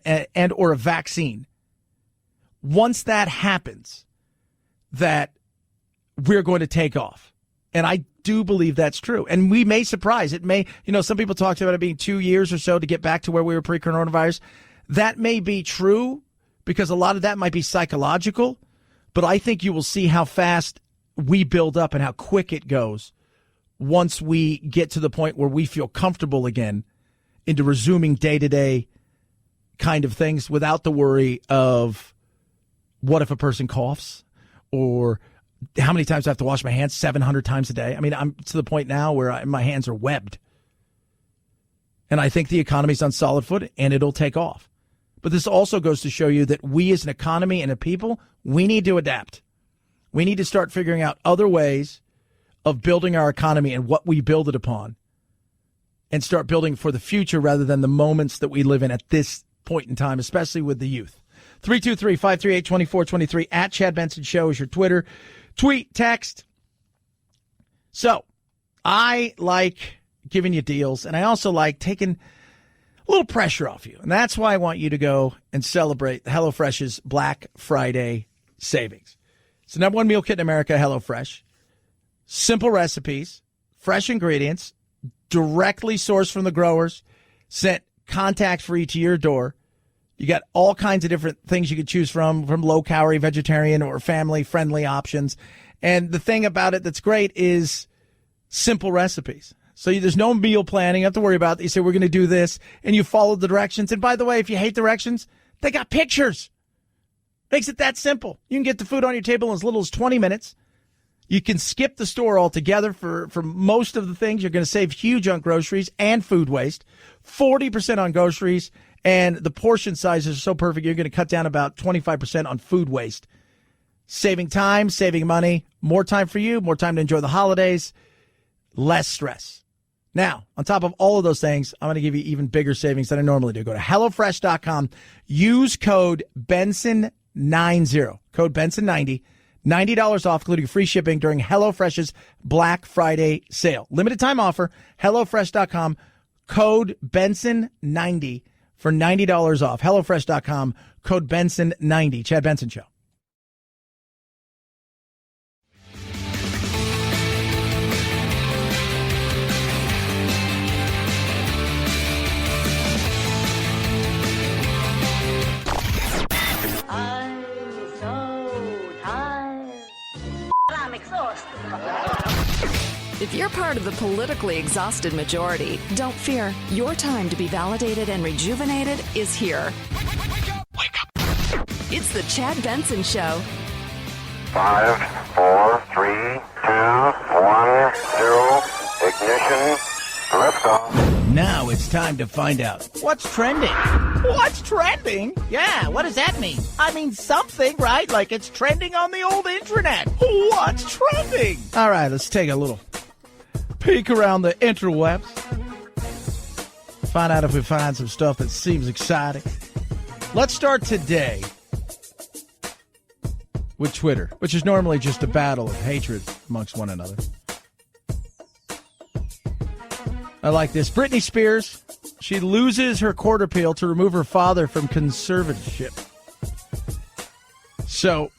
or a vaccine, once that happens, that we're going to take off. And I do believe that's true. And we may surprise. It may, some people talked about it being 2 years or so to get back to where we were pre-coronavirus. That may be true because a lot of that might be psychological, but I think you will see how fast we build up and how quick it goes once we get to the point where we feel comfortable again into resuming day-to-day kind of things without the worry of what if a person coughs or how many times I have to wash my hands 700 times a day. I mean, I'm to the point now where my hands are webbed. And I think the economy's on solid footing and it'll take off. But this also goes to show you that we as an economy and a people, we need to adapt. We need to start figuring out other ways of building our economy and what we build it upon and start building for the future rather than the moments that we live in at this point in time, especially with the youth. 323-538-2423 at Chad Benson Show is your Twitter. Tweet, text. So I like giving you deals, and I also like taking a little pressure off you. And that's why I want you to go and celebrate HelloFresh's Black Friday savings. It's the #1 meal kit in America, HelloFresh. Simple recipes, fresh ingredients, directly sourced from the growers, sent contact-free to your door. You got all kinds of different things you could choose from low-calorie, vegetarian, or family-friendly options. And the thing about it that's great is simple recipes. So there's no meal planning you have to worry about. You say, we're going to do this, and you follow the directions. And by the way, if you hate directions, they got pictures. Makes it that simple. You can get the food on your table in as little as 20 minutes. You can skip the store altogether for most of the things. You're going to save huge on groceries and food waste, 40% on groceries And the portion sizes are so perfect, you're going to cut down about 25% on food waste. Saving time, saving money, more time for you, more time to enjoy the holidays, less stress. Now, on top of all of those things, I'm going to give you even bigger savings than I normally do. Go to HelloFresh.com. Use code Benson90. Code Benson90. $90 off, including free shipping during HelloFresh's Black Friday sale. Limited time offer. HelloFresh.com. Code Benson90 for $90 off. HelloFresh.com. Code Benson90. Chad Benson Show. I'm exhausted. If you're part of the politically exhausted majority, don't fear. Your time to be validated and rejuvenated is here. Wake up. It's the Chad Benson Show. 5, 4, 3, 2, 1, 0, ignition, liftoff. Now it's time to find out what's trending. What's trending? Yeah, what does that mean? I mean something, right? Like it's trending on the old intranet. What's trending? All right, let's take a little peek around the interwebs. Find out if we find some stuff that seems exciting. Let's start today with Twitter, which is normally just a battle of hatred amongst one another. I like this. Britney Spears, she loses her court appeal to remove her father from conservatorship. So,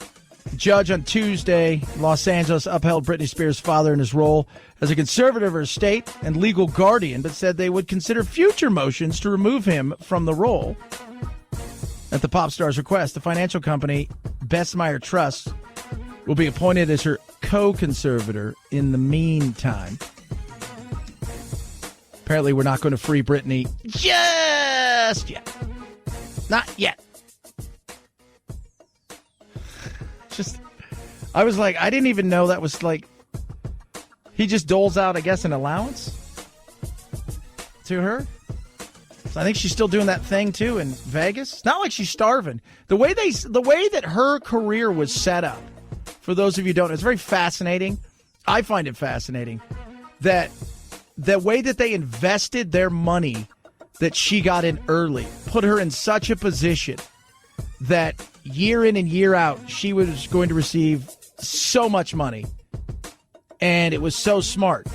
judge on Tuesday, Los Angeles upheld Britney Spears' father in his role as a conservator of her estate and legal guardian, but said they would consider future motions to remove him from the role. At the pop star's request, the financial company Bessemeyer Trust will be appointed as her co-conservator in the meantime. Apparently, we're not going to free Britney just yet. Not yet. Just, I was like, I didn't even know that was like, he just doles out, I guess, an allowance to her. So I think she's still doing that thing, too, in Vegas. It's not like she's starving. The way that her career was set up, for those of you who don't know, it's very fascinating. I find it fascinating that the way that they invested their money that she got in early put her in such a position that year in and year out, she was going to receive so much money. And it was so smart.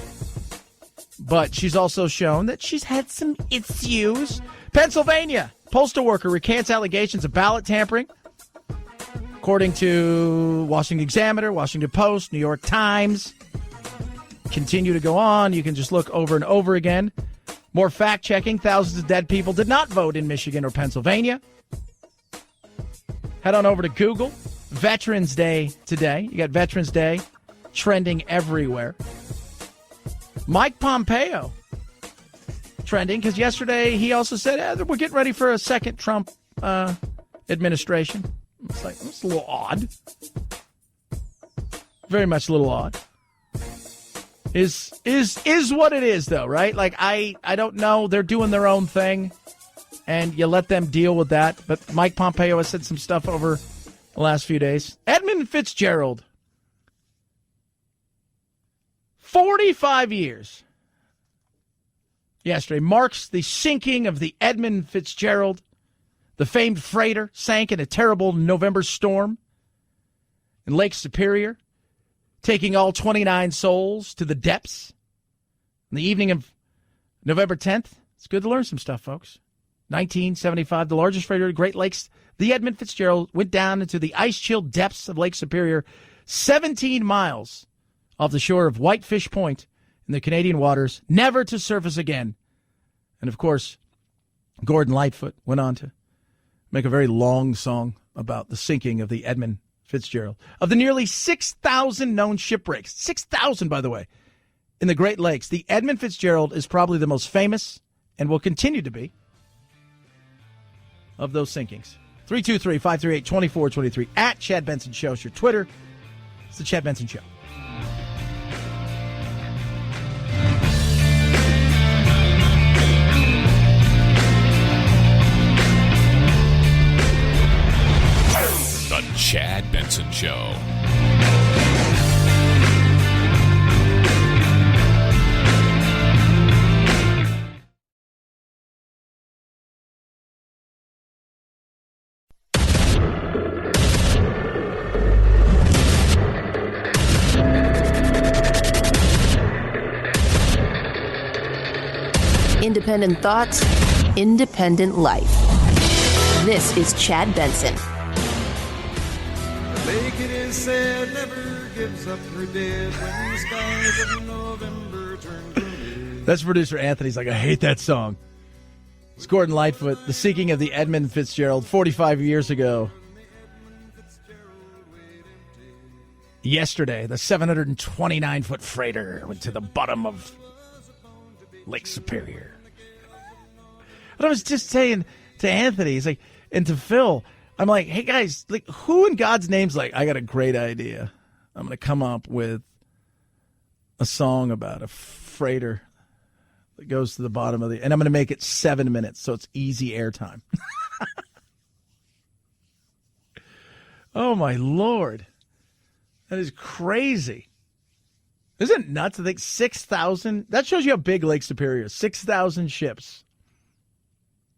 But she's also shown that she's had some issues. Pennsylvania, postal worker recants allegations of ballot tampering. According to Washington Examiner, Washington Post, New York Times. Continue to go on. You can just look over and over again. More fact-checking. Thousands of dead people did not vote in Michigan or Pennsylvania. Head on over to Google. Veterans Day today. You got Veterans Day trending everywhere. Mike Pompeo trending because yesterday he also said we're getting ready for a second Trump administration. It's like, it's a little odd. Very much a little odd. Is what it is, though, right? Like, I don't know. They're doing their own thing, and you let them deal with that. But Mike Pompeo has said some stuff over the last few days. Edmund Fitzgerald, 45 years yesterday, marks the sinking of the Edmund Fitzgerald. The famed freighter sank in a terrible November storm in Lake Superior, taking all 29 souls to the depths. In the evening of November 10th, it's good to learn some stuff, folks. 1975, the largest freighter of the Great Lakes, the Edmund Fitzgerald, went down into the ice-chilled depths of Lake Superior, 17 miles off the shore of Whitefish Point in the Canadian waters, never to surface again. And, of course, Gordon Lightfoot went on to make a very long song about the sinking of the Edmund Fitzgerald. Of the nearly 6,000 known shipwrecks, 6,000, by the way, in the Great Lakes, the Edmund Fitzgerald is probably the most famous and will continue to be of those sinkings. 323-538-2423 at Chad Benson Show is your Twitter. It's the Chad Benson Show. Chad Benson Show. Independent thoughts, independent life. This is Chad Benson. Lake it is said, never gives up her dead when the skies of November turn blue. That's producer Anthony's like, I hate that song. It's Gordon Lightfoot, The Seeking of the Edmund Fitzgerald, 45 years ago. Yesterday, the 729-foot freighter went to the bottom of Lake Superior. And I was just saying to Anthony, he's like, and to Phil, I'm like, hey guys, like, who in God's name's like, I got a great idea. I'm going to come up with a song about a freighter that goes to the bottom of the, and I'm going to make it 7 minutes so it's easy airtime. Oh my Lord. That is crazy. Isn't it nuts? I think 6,000, that shows you how big Lake Superior is. 6,000 ships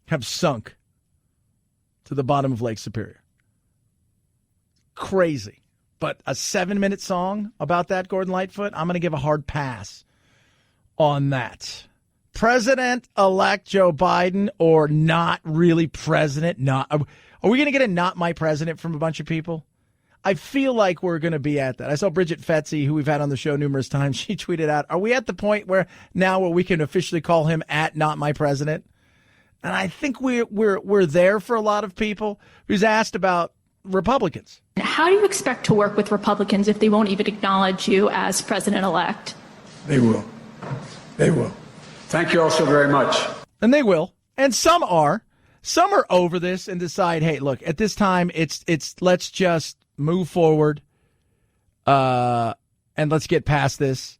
have sunk to the bottom of Lake Superior. Crazy. But a 7-minute song about that, Gordon Lightfoot, I'm going to give a hard pass on that. President-elect Joe Biden or not really president? Not. Are we going to get a not my president from a bunch of people? I feel like we're going to be at that. I saw Bridget Fetzi, who we've had on the show numerous times. She tweeted out, are we at the point where we can officially call him at not my president? And I think we're there for a lot of people. He was asked about Republicans. How do you expect to work with Republicans if they won't even acknowledge you as president-elect? They will. They will. Thank you all so very much. And they will. And some are. Some are over this and decide, hey, look, at this time, it's let's just move forward and let's get past this.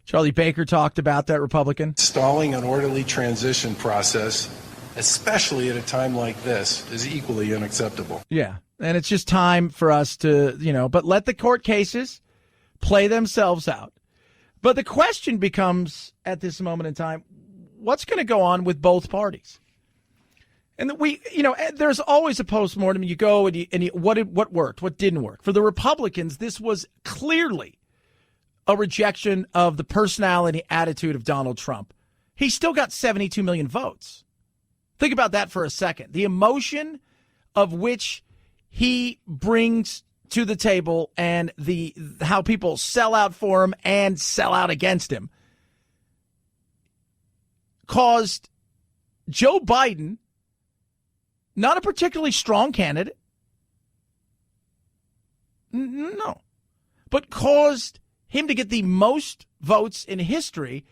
Charlie Baker talked about that, Republican. Stalling an orderly transition process, especially at a time like this, is equally unacceptable. Yeah, and it's just time for us to, but let the court cases play themselves out. But the question becomes, at this moment in time, what's going to go on with both parties? And there's always a postmortem. You go and what worked, what didn't work. For the Republicans, this was clearly a rejection of the personality attitude of Donald Trump. He still got 72 million votes. Think about that for a second. The emotion of which he brings to the table and how people sell out for him and sell out against him caused Joe Biden, not a particularly strong candidate, no, but caused him to get the most votes in history.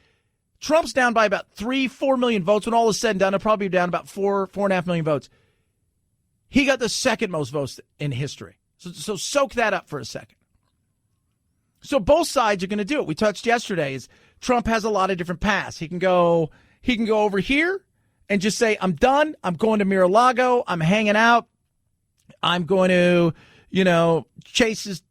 Trump's down by about 3-4 million votes. When all is said and done, he'll probably be down about 4.5 million votes. He got the second most votes in history. So soak that up for a second. So both sides are going to do it. We touched yesterday is Trump has a lot of different paths. He can go over here and just say, I'm done. I'm going to Mar-a-Lago. I'm hanging out. I'm going to, chase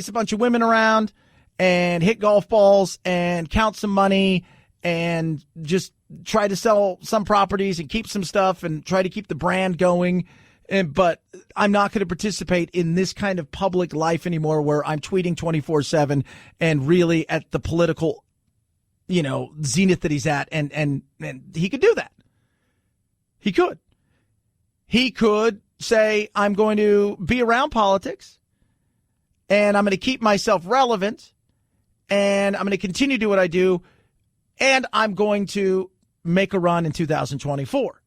a bunch of women around and hit golf balls and count some money and just try to sell some properties and keep some stuff and try to keep the brand going. But I'm not going to participate in this kind of public life anymore where I'm tweeting 24/7 and really at the political, zenith that he's at. And he could do that. He could. He could say, I'm going to be around politics and I'm going to keep myself relevant and I'm going to continue to do what I do and I'm going to make a run in 2024.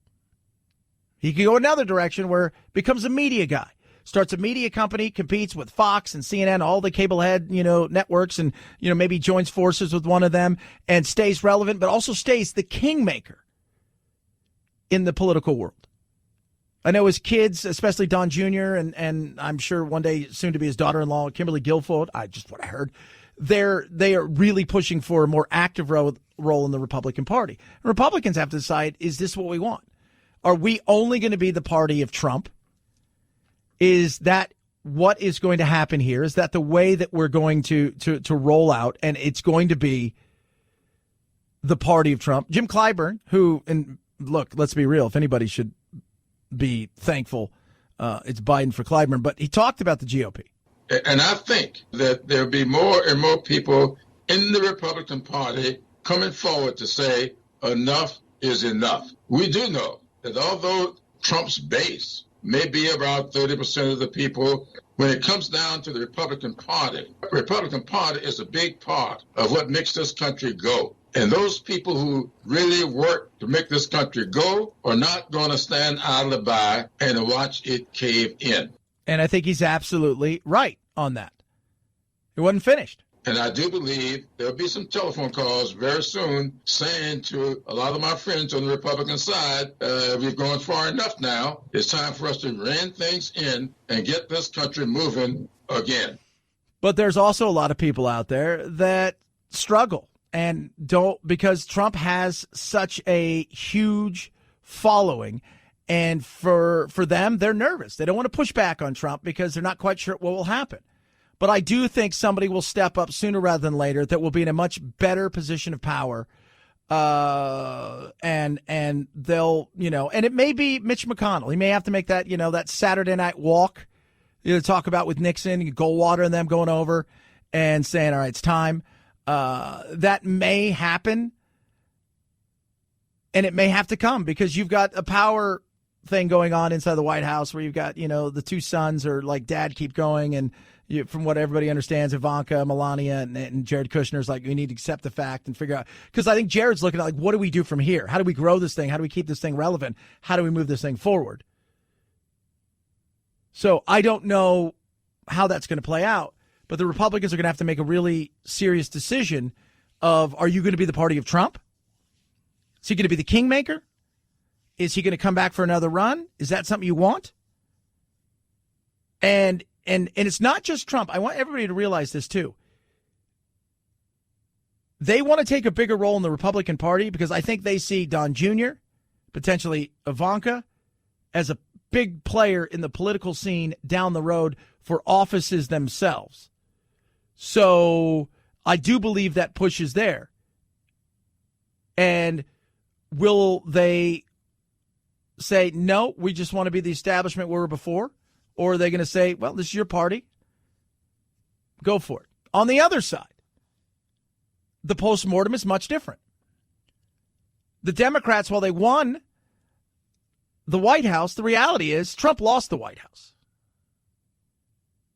He could go another direction where becomes a media guy, starts a media company, competes with Fox and CNN, all the cable head, networks, and, maybe joins forces with one of them and stays relevant, but also stays the kingmaker in the political world. I know his kids, especially Don Jr. and I'm sure one day soon to be his daughter-in-law, Kimberly Guilfoyle, what I heard, they are really pushing for a more active role in the Republican Party. And Republicans have to decide, is this what we want? Are we only going to be the party of Trump? Is that what is going to happen here is that the way that we're going to roll out, and it's going to be the party of Trump. Jim Clyburn, who, and look, let's be real, if anybody should be thankful, it's Biden for Clyburn, but he talked about the GOP. And I think that there'll be more and more people in the Republican Party coming forward to say enough is enough. We do know that although Trump's base may be about 30% of the people, when it comes down to the Republican Party is a big part of what makes this country go. And those people who really work to make this country go are not going to stand idly by and watch it cave in. And I think he's absolutely right on that. It wasn't finished. And I do believe there'll be some telephone calls very soon saying to a lot of my friends on the Republican side, we've gone far enough now. It's time for us to rein things in and get this country moving again. But there's also a lot of people out there that struggle and don't, because Trump has such a huge following. And for them, they're nervous. They don't want to push back on Trump because they're not quite sure what will happen. But I do think somebody will step up sooner rather than later that will be in a much better position of power. And they'll, and it may be Mitch McConnell. He may have to make that, that Saturday night walk, talk about with Nixon, Goldwater and them going over and saying, all right, it's time. That may happen. And it may have to come because you've got a power thing going on inside the White House where you've got, the two sons are like, Dad, keep going. And from what everybody understands, Ivanka, Melania, and Jared Kushner's like, we need to accept the fact and figure out. Because I think Jared's looking at like, what do we do from here? How do we grow this thing? How do we keep this thing relevant? How do we move this thing forward? So I don't know how that's going to play out. But the Republicans are going to have to make a really serious decision of, are you going to be the party of Trump? Is he going to be the kingmaker? Is he going to come back for another run? Is that something you want? And it's not just Trump. I want everybody to realize this too. They want to take a bigger role in the Republican Party because I think they see Don Jr., potentially Ivanka, as a big player in the political scene down the road for offices themselves. So I do believe that push is there. And will they say, no, we just want to be the establishment we were before? Or are they going to say, well, this is your party? Go for it. On the other side, the postmortem is much different. The Democrats, while they won the White House, the reality is Trump lost the White House.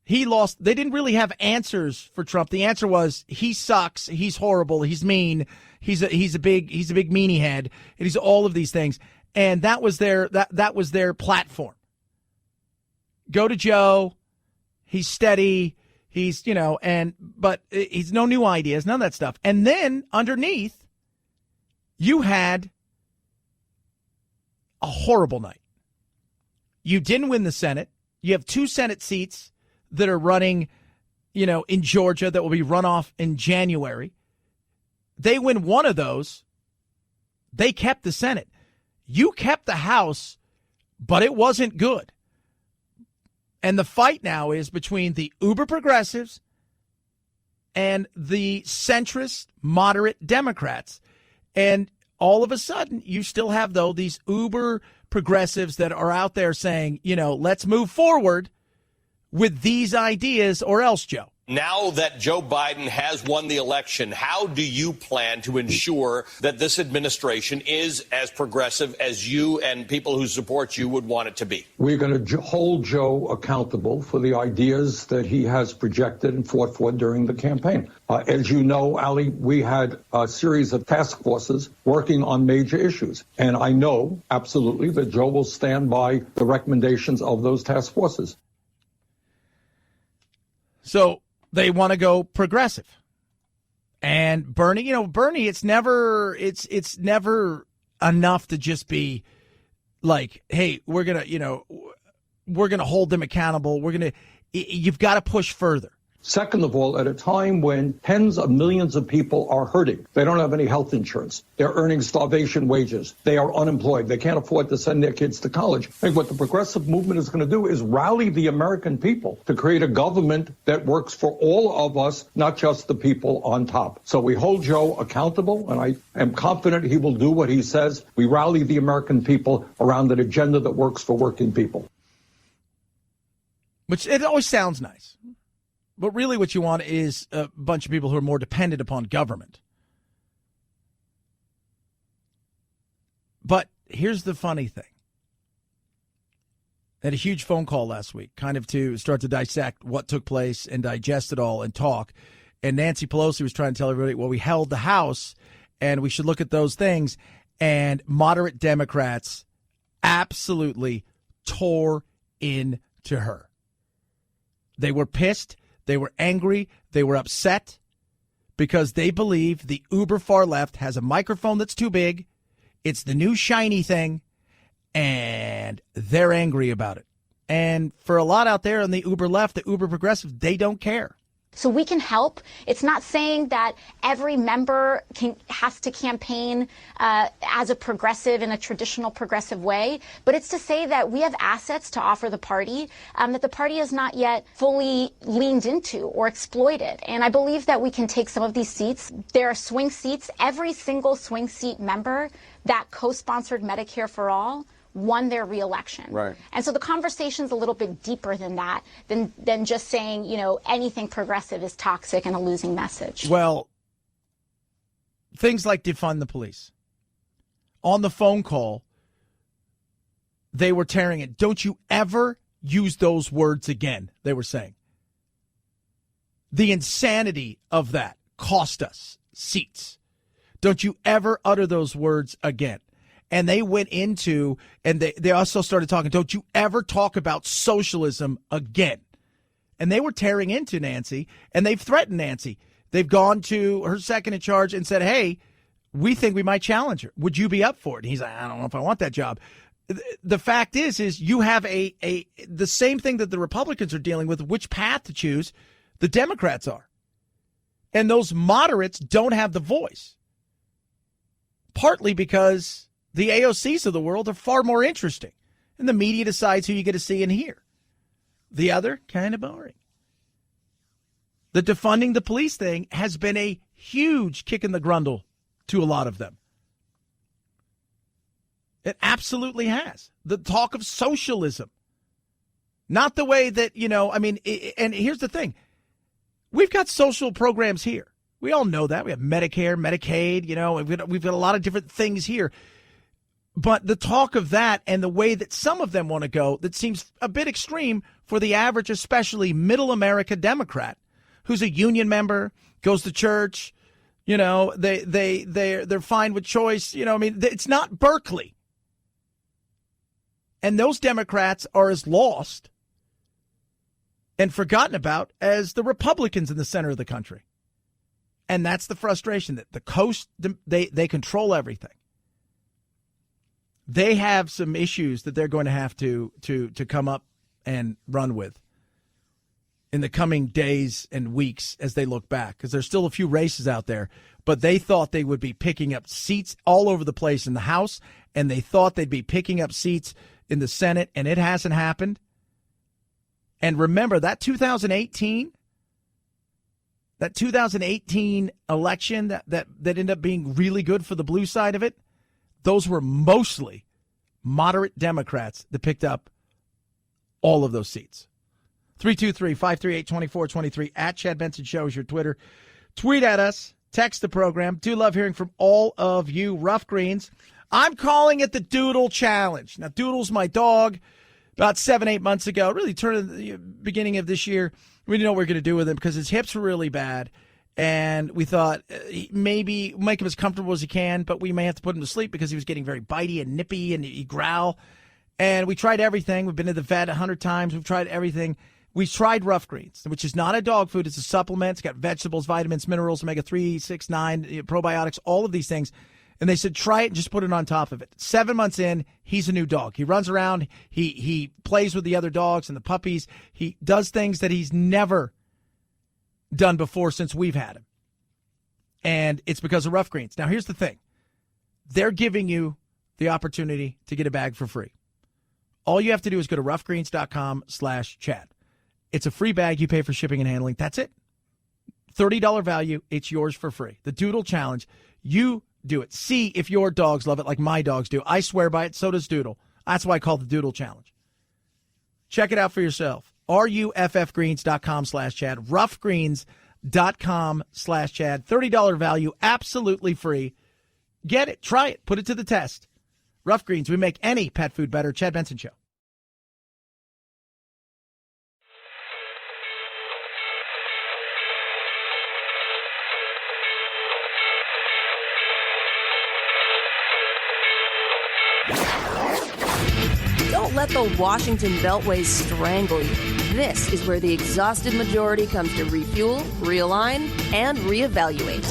He lost. They didn't really have answers for Trump. The answer was he sucks. He's horrible. He's mean. He's a big meanie head. And he's all of these things. And that was their platform. Go to Joe. He's steady. He's, but he's no new ideas, none of that stuff. And then underneath, you had a horrible night. You didn't win the Senate. You have 2 Senate seats that are running, in Georgia that will be run off in January. They win one of those. They kept the Senate. You kept the House, but it wasn't good. And the fight now is between the uber progressives and the centrist moderate Democrats. And all of a sudden, you still have, though, these uber progressives that are out there saying, let's move forward with these ideas or else, Joe. Now that Joe Biden has won the election, how do you plan to ensure that this administration is as progressive as you and people who support you would want it to be? We're going to hold Joe accountable for the ideas that he has projected and fought for during the campaign. As you know, Ali, we had a series of task forces working on major issues. And I know absolutely that Joe will stand by the recommendations of those task forces. So they want to go progressive. And Bernie, Bernie, it's never enough to just be like, hey, we're going to hold them accountable. You've got to push further. Second of all, at a time when tens of millions of people are hurting, they don't have any health insurance, they're earning starvation wages, they are unemployed, they can't afford to send their kids to college. I think what the progressive movement is going to do is rally the American people to create a government that works for all of us, not just the people on top. So we hold Joe accountable, and I am confident he will do what he says. We rally the American people around an agenda that works for working people. Which it always sounds nice. But really what you want is a bunch of people who are more dependent upon government. But here's the funny thing. I had a huge phone call last week, kind of to start to dissect what took place and digest it all and talk. And Nancy Pelosi was trying to tell everybody, well, we held the House and we should look at those things. And moderate Democrats absolutely tore into her. They were pissed. They were angry. They were upset because they believe the uber far left has a microphone that's too big. It's the new shiny thing, and they're angry about it. And for a lot out there on the uber left, the uber progressive, they don't care. So we can help. It's not saying that every member has to campaign as a progressive in a traditional progressive way, but it's to say that we have assets to offer the party that the party has not yet fully leaned into or exploited. And I believe that we can take some of these seats. There are swing seats. Every single swing seat member that co-sponsored Medicare for All won their reelection. Right. And so the conversation's a little bit deeper than that, than just saying, you know, anything progressive is toxic and a losing message. Well, things like defund the police. On the phone call, they were tearing it. Don't you ever use those words again, they were saying. The insanity of that cost us seats. Don't you ever utter those words again. And they went into, and they also started talking, don't you ever talk about socialism again. And they were tearing into Nancy, and they've threatened Nancy. They've gone to her second in charge and said, hey, we think we might challenge her. Would you be up for it? And he's like, I don't know if I want that job. The fact is you have the same thing that the Republicans are dealing with, which path to choose, the Democrats are. And those moderates don't have the voice. Partly because the AOCs of the world are far more interesting, and the media decides who you get to see and hear. The other, kind of boring. The defunding the police thing has been a huge kick in the grundle to a lot of them. It absolutely has. The talk of socialism. Not the way that, and here's the thing. We've got social programs here. We all know that. We have Medicare, Medicaid, we've got a lot of different things here. But the talk of that and the way that some of them want to go, that seems a bit extreme for the average, especially middle America Democrat, who's a union member, goes to church, they're fine with choice. It's not Berkeley. And those Democrats are as lost and forgotten about as the Republicans in the center of the country. And that's the frustration, that the coast, they control everything. They have some issues that they're going to have to come up and run with in the coming days and weeks as they look back, because there's still a few races out there. But they thought they would be picking up seats all over the place in the House, and they thought they'd be picking up seats in the Senate, and it hasn't happened. And remember, that 2018 election that ended up being really good for the blue side of it, those were mostly moderate Democrats that picked up all of those seats. 323-538-2423 at Chad Benson Show is your Twitter. Tweet at us. Text the program. Do love hearing from all of you. Rough Greens. I'm calling it the Doodle Challenge. Now, Doodle's my dog. About 7-8 months ago, really turned the beginning of this year, we didn't know what we were going to do with him because his hips were really bad. And we thought maybe make him as comfortable as he can, but we may have to put him to sleep because he was getting very bitey and nippy and he'd growl. And we tried everything. We've been to the vet 100 times. We've tried everything. We tried Rough Greens, which is not a dog food. It's a supplement. It's got vegetables, vitamins, minerals, omega-3, 6, 9, probiotics, all of these things. And they said, try it and just put it on top of it. 7 months in, he's a new dog. He runs around. He plays with the other dogs and the puppies. He does things that he's never done before since we've had him. And it's because of Rough Greens. Now, here's the thing. They're giving you the opportunity to get a bag for free. All you have to do is go to roughgreens.com/Chad. It's a free bag. You pay for shipping and handling. That's it. $30 value. It's yours for free. The Doodle Challenge. You do it. See if your dogs love it like my dogs do. I swear by it. So does Doodle. That's why I call it the Doodle Challenge. Check it out for yourself. ruffgreens.com/Chad. Roughgreens.com/Chad. $30 value. Absolutely free. Get it. Try it. Put it to the test. Rough Greens. We make any pet food better. Chad Benson Show. Don't let the Washington Beltway strangle you. This is where the exhausted majority comes to refuel, realign, and reevaluate.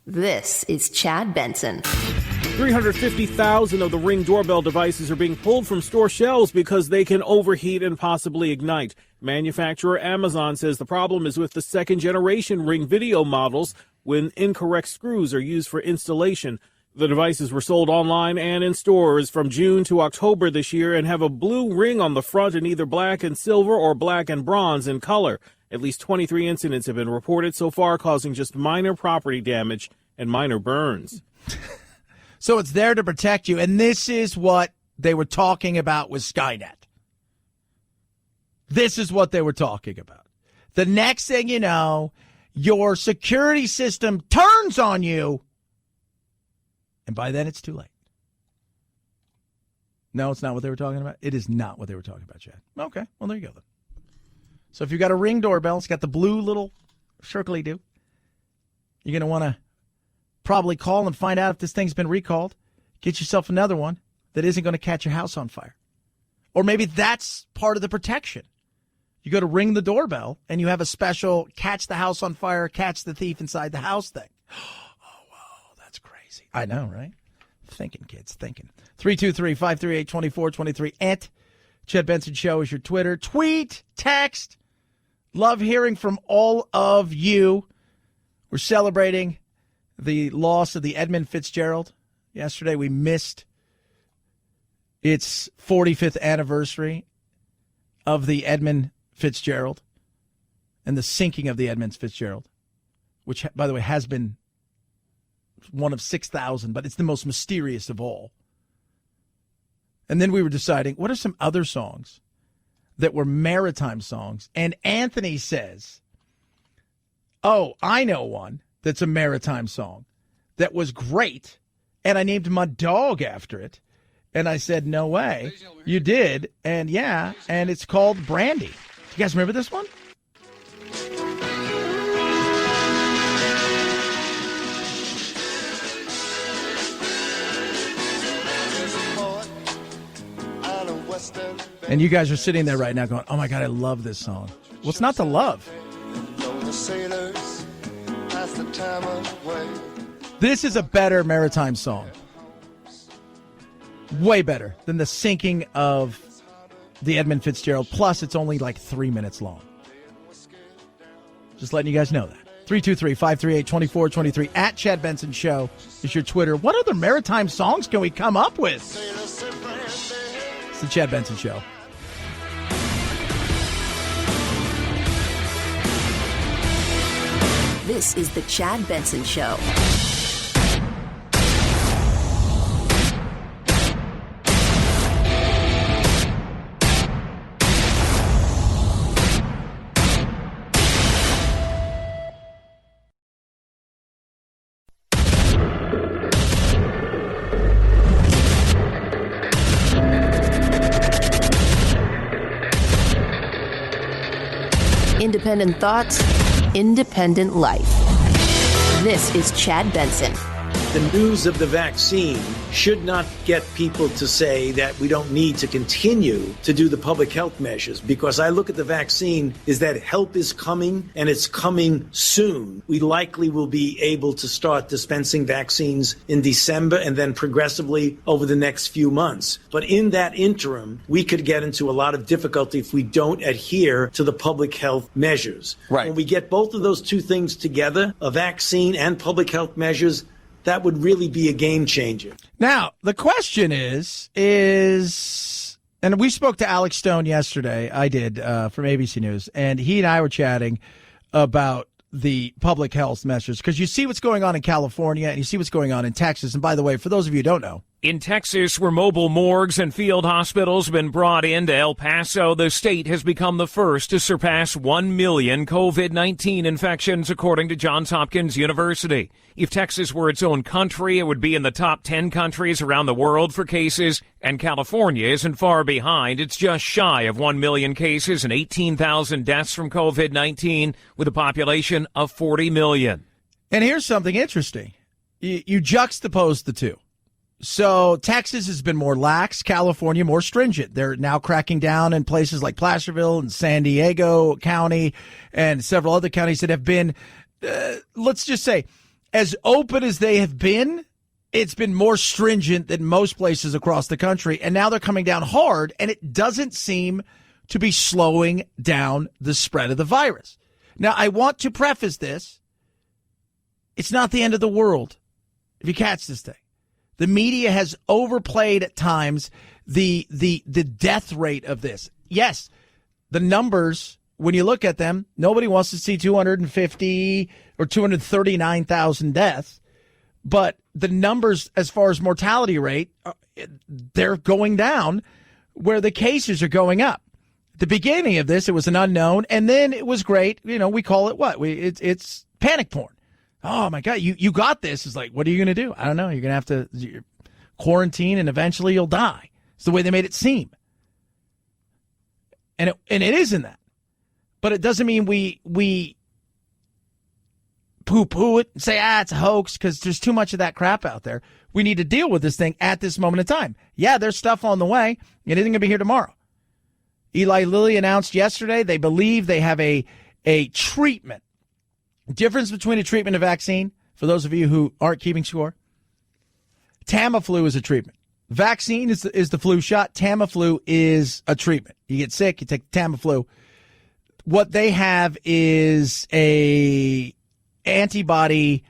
This is Chad Benson. 350,000 of the Ring doorbell devices are being pulled from store shelves because they can overheat and possibly ignite. Manufacturer Amazon says the problem is with the second-generation Ring video models when incorrect screws are used for installation. The devices were sold online and in stores from June to October this year and have a blue ring on the front in either black and silver or black and bronze in color. At least 23 incidents have been reported so far, causing just minor property damage and minor burns. So it's there to protect you, and this is what they were talking about with Skynet. This is what they were talking about. The next thing you know, your security system turns on you, and by then it's too late. No, it's not what they were talking about. It is not what they were talking about, Chad. Okay, well, there you go then. So if you've got a Ring doorbell, it's got the blue little circly-do. You're going to want to probably call and find out if this thing's been recalled. Get yourself another one that isn't going to catch your house on fire. Or maybe that's part of the protection. You go to ring the doorbell, and you have a special catch the house on fire, catch the thief inside the house thing. Oh, wow, that's crazy. I know, right? Thinking, kids, thinking. 323-538-2423. At Chad Benson Show is your Twitter. Tweet, text. Love hearing from all of you. We're celebrating the loss of the Edmund Fitzgerald. Yesterday we missed its 45th anniversary of the Edmund Fitzgerald and the sinking of the Edmund Fitzgerald, which, by the way, has been one of 6,000, but it's the most mysterious of all. And then we were deciding, what are some other songs that were maritime songs? And Anthony says, oh, I know one that's a maritime song that was great, and I named my dog after it. And I said, no way. You did, and yeah, and it's called Brandy. Do you guys remember this one? And you guys are sitting there right now going, oh my God, I love this song. What's not to love? This is a better maritime song. Way better than the sinking of the Edmund Fitzgerald. Plus, it's only like 3 minutes long. Just letting you guys know that. 323-538-2423. At Chad Benson Show is your Twitter. What other maritime songs can we come up with? It's the Chad Benson Show. This is the Chad Benson Show. Independent thoughts, independent life. This is Chad Benson. The news of the vaccine should not get people to say that we don't need to continue to do the public health measures, because I look at the vaccine is that help is coming and it's coming soon. We likely will be able to start dispensing vaccines in December and then progressively over the next few months. But in that interim, we could get into a lot of difficulty if we don't adhere to the public health measures. Right. When we get both of those two things together, a vaccine and public health measures, that would really be a game changer. Now, the question is, and we spoke to Alex Stone yesterday, I did, from ABC News, and he and I were chatting about the public health measures, because you see what's going on in California and you see what's going on in Texas. And by the way, for those of you who don't know, in Texas, where mobile morgues and field hospitals have been brought into El Paso, the state has become the first to surpass 1 million COVID-19 infections, according to Johns Hopkins University. If Texas were its own country, it would be in the top 10 countries around the world for cases, and California isn't far behind. It's just shy of 1 million cases and 18,000 deaths from COVID-19, with a population of 40 million. And here's something interesting. You juxtapose the two. So Texas has been more lax, California more stringent. They're now cracking down in places like Placerville and San Diego County and several other counties that have been, let's just say, as open as they have been, it's been more stringent than most places across the country. And now they're coming down hard, and it doesn't seem to be slowing down the spread of the virus. Now, I want to preface this. It's not the end of the world if you catch this thing. The media has overplayed at times the death rate of this. Yes, the numbers, when you look at them, nobody wants to see 250 or 239,000 deaths. But the numbers as far as mortality rate, they're going down where the cases are going up. At the beginning of this, it was an unknown, and then it was great. You know, we call it what? It's panic porn. Oh, my God, you got this. It's like, what are you going to do? I don't know. You're going to have to quarantine, and eventually you'll die. It's the way they made it seem. And it isn't that. But it doesn't mean we poo-poo it and say, it's a hoax, because there's too much of that crap out there. We need to deal with this thing at this moment in time. Yeah, there's stuff on the way. It isn't going to be here tomorrow. Eli Lilly announced yesterday they believe they have a treatment. Difference between a treatment and a vaccine, for those of you who aren't keeping score, Tamiflu is a treatment. Vaccine is the flu shot. Tamiflu is a treatment. You get sick, you take Tamiflu. What they have is a antibody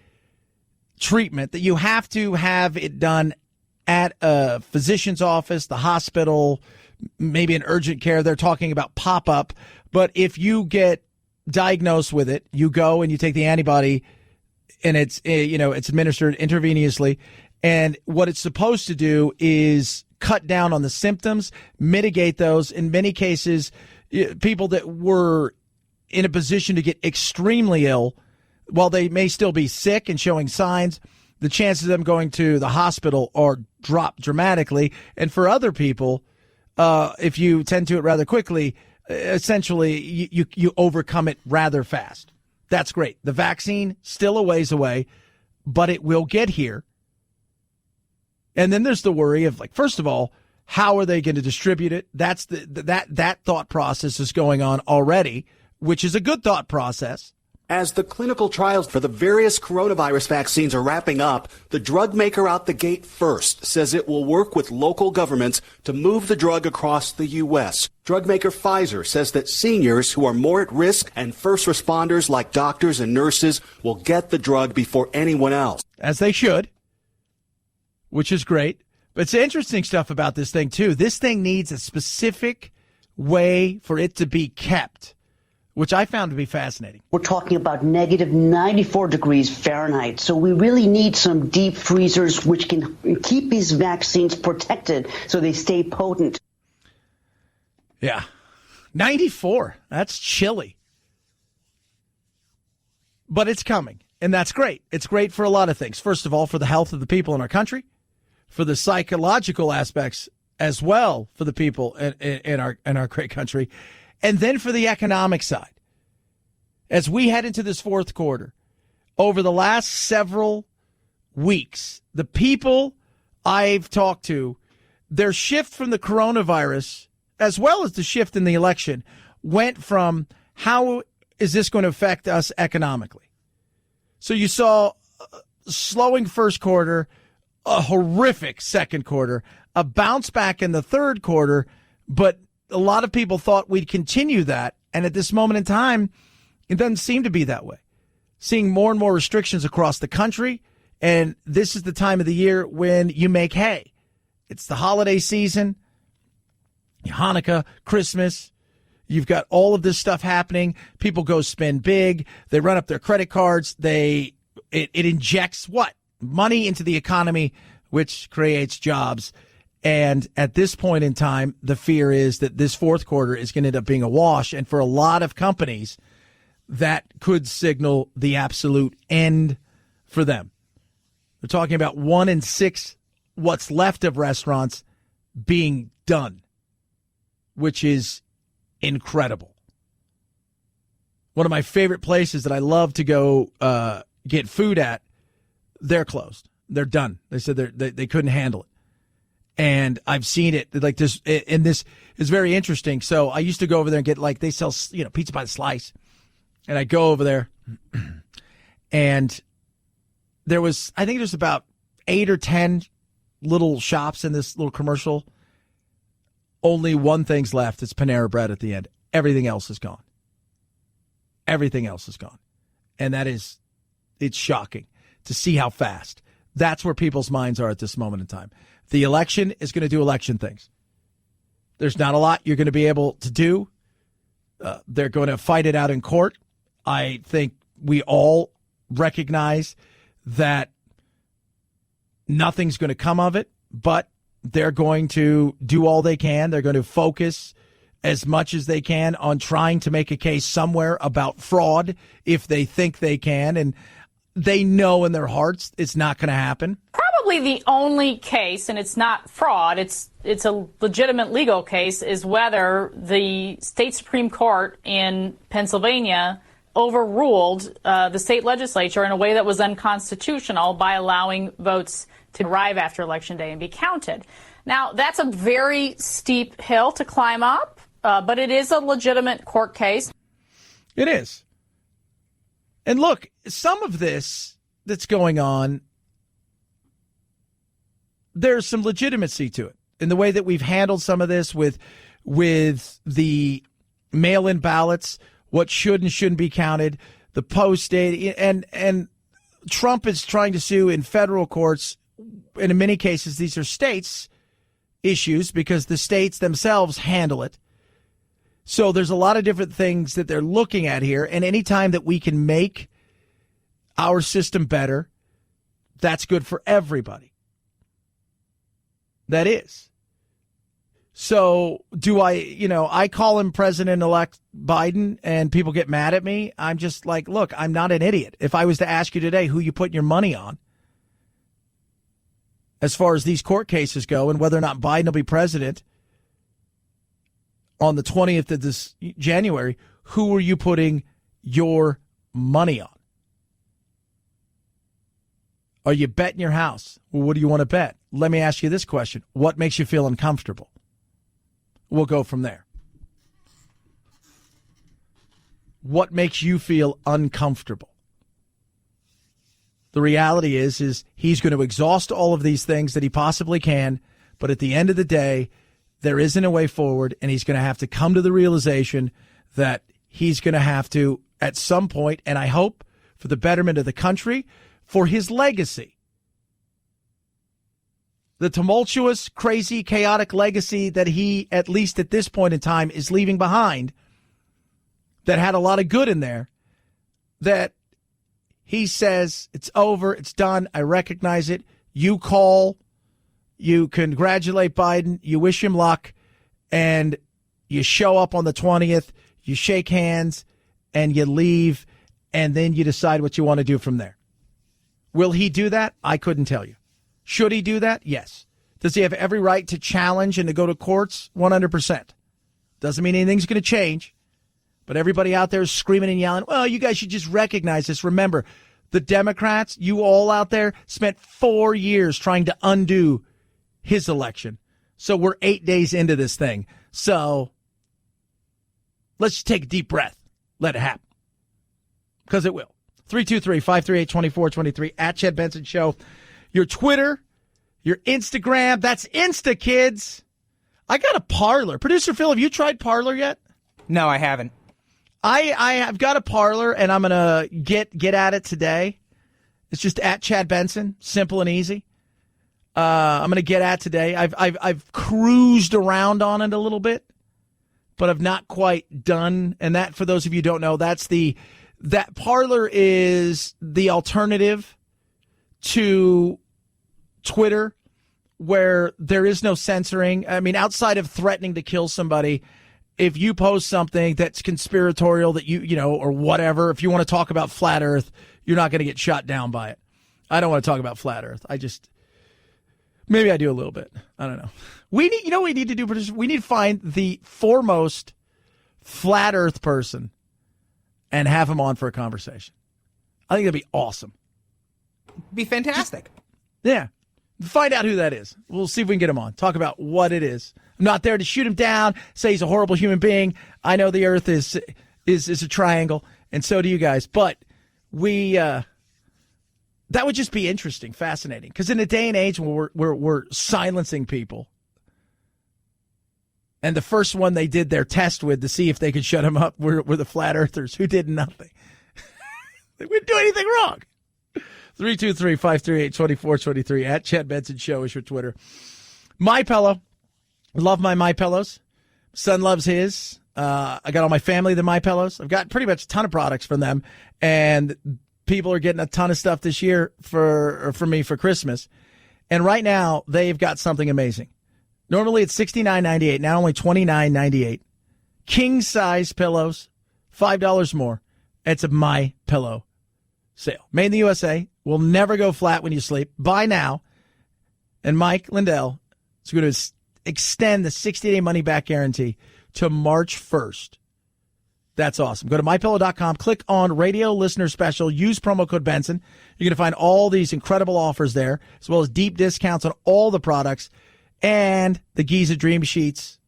treatment that you have to have it done at a physician's office, the hospital, maybe an urgent care. They're talking about pop-up. But if you get diagnosed with it, you go and you take the antibody, and it's administered intravenously. And what it's supposed to do is cut down on the symptoms, mitigate those. In many cases, people that were in a position to get extremely ill, while they may still be sick and showing signs, the chances of them going to the hospital are dropped dramatically. And for other people, if you tend to it rather quickly, essentially you overcome it rather fast. That's great. The vaccine still a ways away, but it will get here. And then there's the worry of, like, first of all, how are they going to distribute it? That's that thought process is going on already, which is a good thought process. As the clinical trials for the various coronavirus vaccines are wrapping up, the drug maker out the gate first says it will work with local governments to move the drug across the U.S. Drug maker Pfizer says that seniors who are more at risk and first responders like doctors and nurses will get the drug before anyone else. As they should, which is great. But it's interesting stuff about this thing, too. This thing needs a specific way for it to be kept, which I found to be fascinating. We're talking about negative 94 degrees Fahrenheit. So we really need some deep freezers which can keep these vaccines protected so they stay potent. Yeah. 94. That's chilly. But it's coming, and that's great. It's great for a lot of things. First of all, for the health of the people in our country, for the psychological aspects as well for the people in our great country. And then for the economic side, as we head into this fourth quarter, over the last several weeks. The people I've talked to, their shift from the coronavirus, as well as the shift in the election, went from how is this going to affect us economically? So you saw a slowing first quarter, a horrific second quarter, a bounce back in the third quarter, but a lot of people thought we'd continue that. And at this moment in time, it doesn't seem to be that way. Seeing more and more restrictions across the country. And this is the time of the year when you make hay. It's the holiday season, Hanukkah, Christmas. You've got all of this stuff happening. People go spend big. They run up their credit cards. It injects what? Money into the economy, which creates jobs. And at this point in time, the fear is that this fourth quarter is going to end up being a wash. And for a lot of companies, that could signal the absolute end for them. They're talking about 1 in 6 what's left of restaurants being done, which is incredible. One of my favorite places that I love to go get food at, they're closed. They're done. They said they couldn't handle it. And I've seen it like this, and this is very interesting. So I used to go over there and get they sell, pizza by the slice. And I go over there and I think there's about 8 or 10 little shops in this little commercial. Only one thing's left. It's Panera Bread at the end. Everything else is gone. Everything else is gone. And it's shocking to see how fast. That's where people's minds are at this moment in time. The election is going to do election things. There's not a lot you're going to be able to do. They're going to fight it out in court. I think we all recognize that nothing's going to come of it, but they're going to do all they can. They're going to focus as much as they can on trying to make a case somewhere about fraud if they think they can. And they know in their hearts it's not going to happen. Probably the only case, and it's not fraud, it's a legitimate legal case, is whether the state Supreme Court in Pennsylvania overruled the state legislature in a way that was unconstitutional by allowing votes to arrive after Election Day and be counted. Now, that's a very steep hill to climb up, but it is a legitimate court case. It is. And look, some of this that's going on, there's some legitimacy to it in the way that we've handled some of this with the mail-in ballots, what should and shouldn't be counted, the post-date, and Trump is trying to sue in federal courts. And in many cases, these are states' issues because the states themselves handle it. So there's a lot of different things that they're looking at here. And anytime that we can make our system better, that's good for everybody. That is. So do I call him President-elect Biden and people get mad at me. I'm just like, look, I'm not an idiot. If I was to ask you today who you putting your money on as far as these court cases go and whether or not Biden will be president on the 20th of this January, who are you putting your money on? Are you betting your house? Well, what do you want to bet? Let me ask you this question. What makes you feel uncomfortable? We'll go from there. What makes you feel uncomfortable? The reality is he's going to exhaust all of these things that he possibly can, but at the end of the day, there isn't a way forward, and he's going to have to come to the realization that he's going to have to, at some point, and I hope for the betterment of the country, for his legacy. The tumultuous, crazy, chaotic legacy that he, at least at this point in time, is leaving behind, that had a lot of good in there, that he says, it's over, it's done, I recognize it. You call, you congratulate Biden, you wish him luck, and you show up on the 20th, you shake hands, and you leave, and then you decide what you want to do from there. Will he do that? I couldn't tell you. Should he do that? Yes. Does he have every right to challenge and to go to courts? 100%. Doesn't mean anything's going to change. But everybody out there is screaming and yelling, well, you guys should just recognize this. Remember, The Democrats, you all out there, spent 4 years trying to undo his election. So we're 8 days into this thing. So let's just take a deep breath. Let it happen. Because it will. 323-538-2423 at Chad Benson Show. Your Twitter, your Instagram. That's Insta, kids. I got a Parler. Producer Phil, have you tried Parler yet? No, I haven't. I've got a Parler, and I'm going to get at it today. It's just at Chad Benson. Simple and easy. I'm going to get at today. I've cruised around on it a little bit, but I've not quite done. And that, for those of you who don't know, that Parler is the alternative to Twitter, where there is no censoring. I mean, outside of threatening to kill somebody, if you post something that's conspiratorial that you know, or whatever, if you want to talk about flat Earth, you're not going to get shot down by it. I don't want to talk about flat Earth. Maybe I do a little bit. I don't know. We need, you know what we need to do? We need to find the foremost flat Earth person and have him on for a conversation. I think that'd be awesome. Be fantastic. Yeah. Find out who that is. We'll see if we can get him on. Talk about what it is. I'm not there to shoot him down, say he's a horrible human being. I know the Earth is a triangle, and so do you guys. But that would just be interesting, fascinating. Because in a day and age when we're silencing people, and the first one they did their test with to see if they could shut him up were the flat earthers who did nothing. They wouldn't do anything wrong. 323-538-2423 at Chad Benson Show is your Twitter. MyPillow. Love my MyPillows. Son loves his. I got all my family the MyPillows. I've got pretty much a ton of products from them, and people are getting a ton of stuff this year for me for Christmas. And right now, they've got something amazing. Normally, it's $69.98. Now only $29.98. King-size pillows, $5 more. It's a MyPillow sale. Made in the USA. Will never go flat when you sleep. Buy now. And Mike Lindell is going to extend the 60-day money-back guarantee to March 1st. That's awesome. Go to MyPillow.com, click on Radio Listener Special, use promo code Benson. You're going to find all these incredible offers there, as well as deep discounts on all the products, and the Giza Dream Sheets,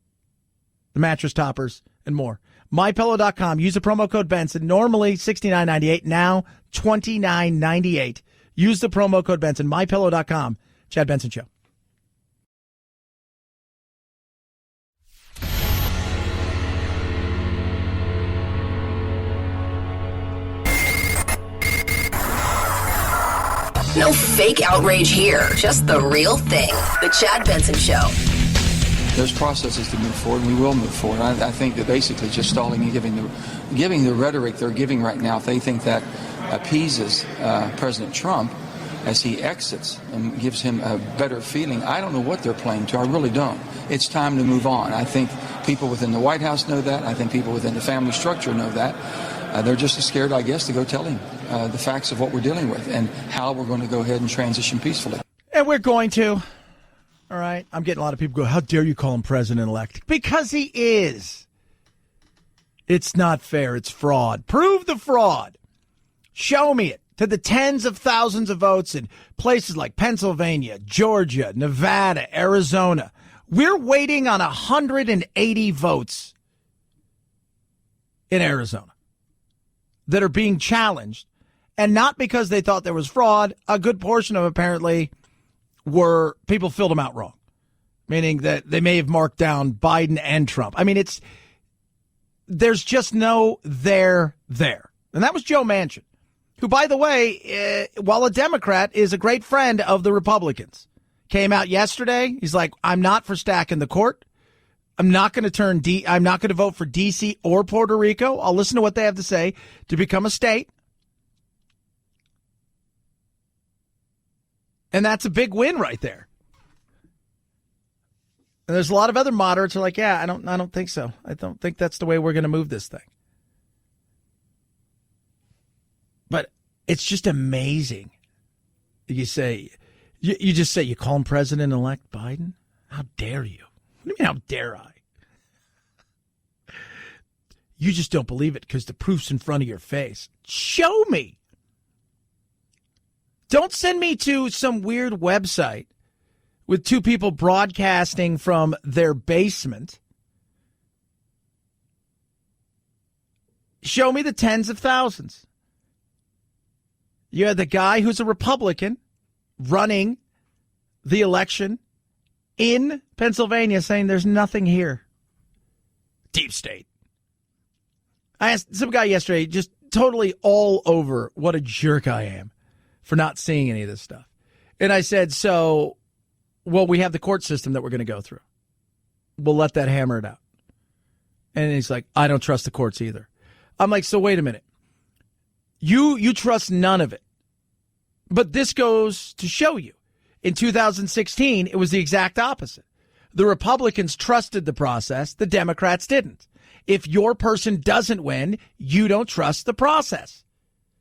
the mattress toppers, and more. MyPillow.com, use the promo code Benson. Normally $69.98, now $29.98. Use the promo code Benson. MyPillow.com. Chad Benson Show. No fake outrage here, just the real thing. The Chad Benson Show. There's processes to move forward, and we will move forward. I think that basically just stalling and giving the rhetoric they're giving right now, if they think that appeases President Trump as he exits and gives him a better feeling, I don't know what they're playing to. I really don't. It's time to move on. I think people within the White House know that. I think people within the family structure know that. They're just as scared, I guess, to go tell him the facts of what we're dealing with and how we're going to go ahead and transition peacefully. And we're going to. All right. I'm getting a lot of people go, how dare you call him president-elect? Because he is. It's not fair. It's fraud. Prove the fraud. Show me it. To the tens of thousands of votes in places like Pennsylvania, Georgia, Nevada, Arizona. We're waiting on 180 votes in Arizona that are being challenged, and not because they thought there was fraud. A good portion of them apparently were people filled them out wrong, meaning that they may have marked down Biden and Trump. I mean, there's just no there. And that was Joe Manchin, who, by the way, while a Democrat, is a great friend of the Republicans. Came out yesterday. He's like, I'm not for stacking the court. I'm not going to vote for D.C. or Puerto Rico. I'll listen to what they have to say to become a state. And that's a big win right there. And there's a lot of other moderates who are like, yeah, I don't think so. I don't think that's the way we're going to move this thing. But it's just amazing. You just say, you call him President-elect Biden? How dare you? What do you mean, how dare I? You just don't believe it because the proof's in front of your face. Show me. Don't send me to some weird website with two people broadcasting from their basement. Show me the tens of thousands. You had the guy who's a Republican running the election in Pennsylvania saying there's nothing here. Deep state. I asked some guy yesterday, just totally all over what a jerk I am for not seeing any of this stuff. And I said, we have the court system that we're going to go through. We'll let that hammer it out. And he's like, I don't trust the courts either. I'm like, so wait a minute. You trust none of it. But this goes to show you. In 2016, it was the exact opposite. The Republicans trusted the process. The Democrats didn't. If your person doesn't win, you don't trust the process.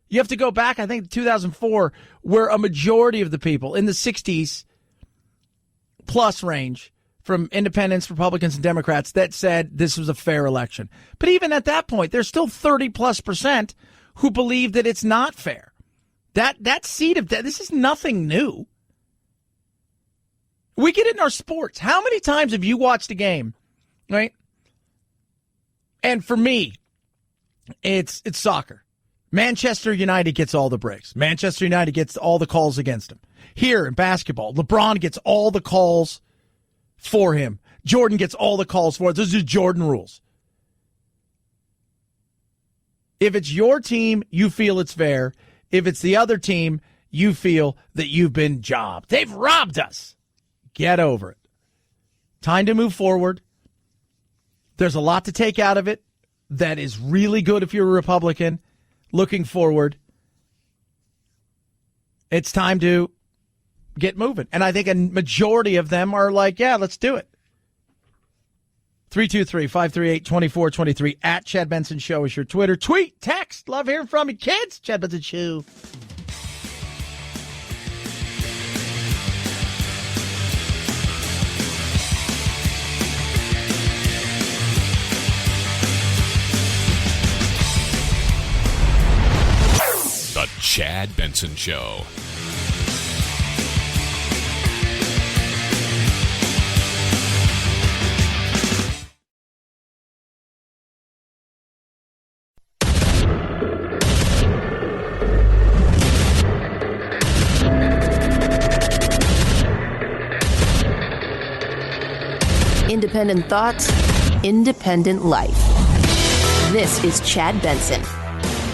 You have to go back, I think, to 2004, where a majority of the people in the 60s plus range from independents, Republicans, and Democrats that said this was a fair election. But even at that point, there's still 30+% who believe that it's not fair. That seed of this is nothing new. We get it in our sports. How many times have you watched a game, right? And for me, it's soccer. Manchester United gets all the breaks. Manchester United gets all the calls against him. Here in basketball, LeBron gets all the calls for him. Jordan gets all the calls for it. Those are Jordan rules. If it's your team, you feel it's fair. If it's the other team, you feel that you've been jobbed. They've robbed us. Get over it. Time to move forward. There's a lot to take out of it that is really good if you're a Republican looking forward. It's time to get moving. And I think a majority of them are like, yeah, let's do it. 323-538-2423 at Chad Benson Show is your Twitter. Tweet, text. Love hearing from you, kids. Chad Benson Show. The Chad Benson Show. Independent thoughts, independent life. This is Chad Benson.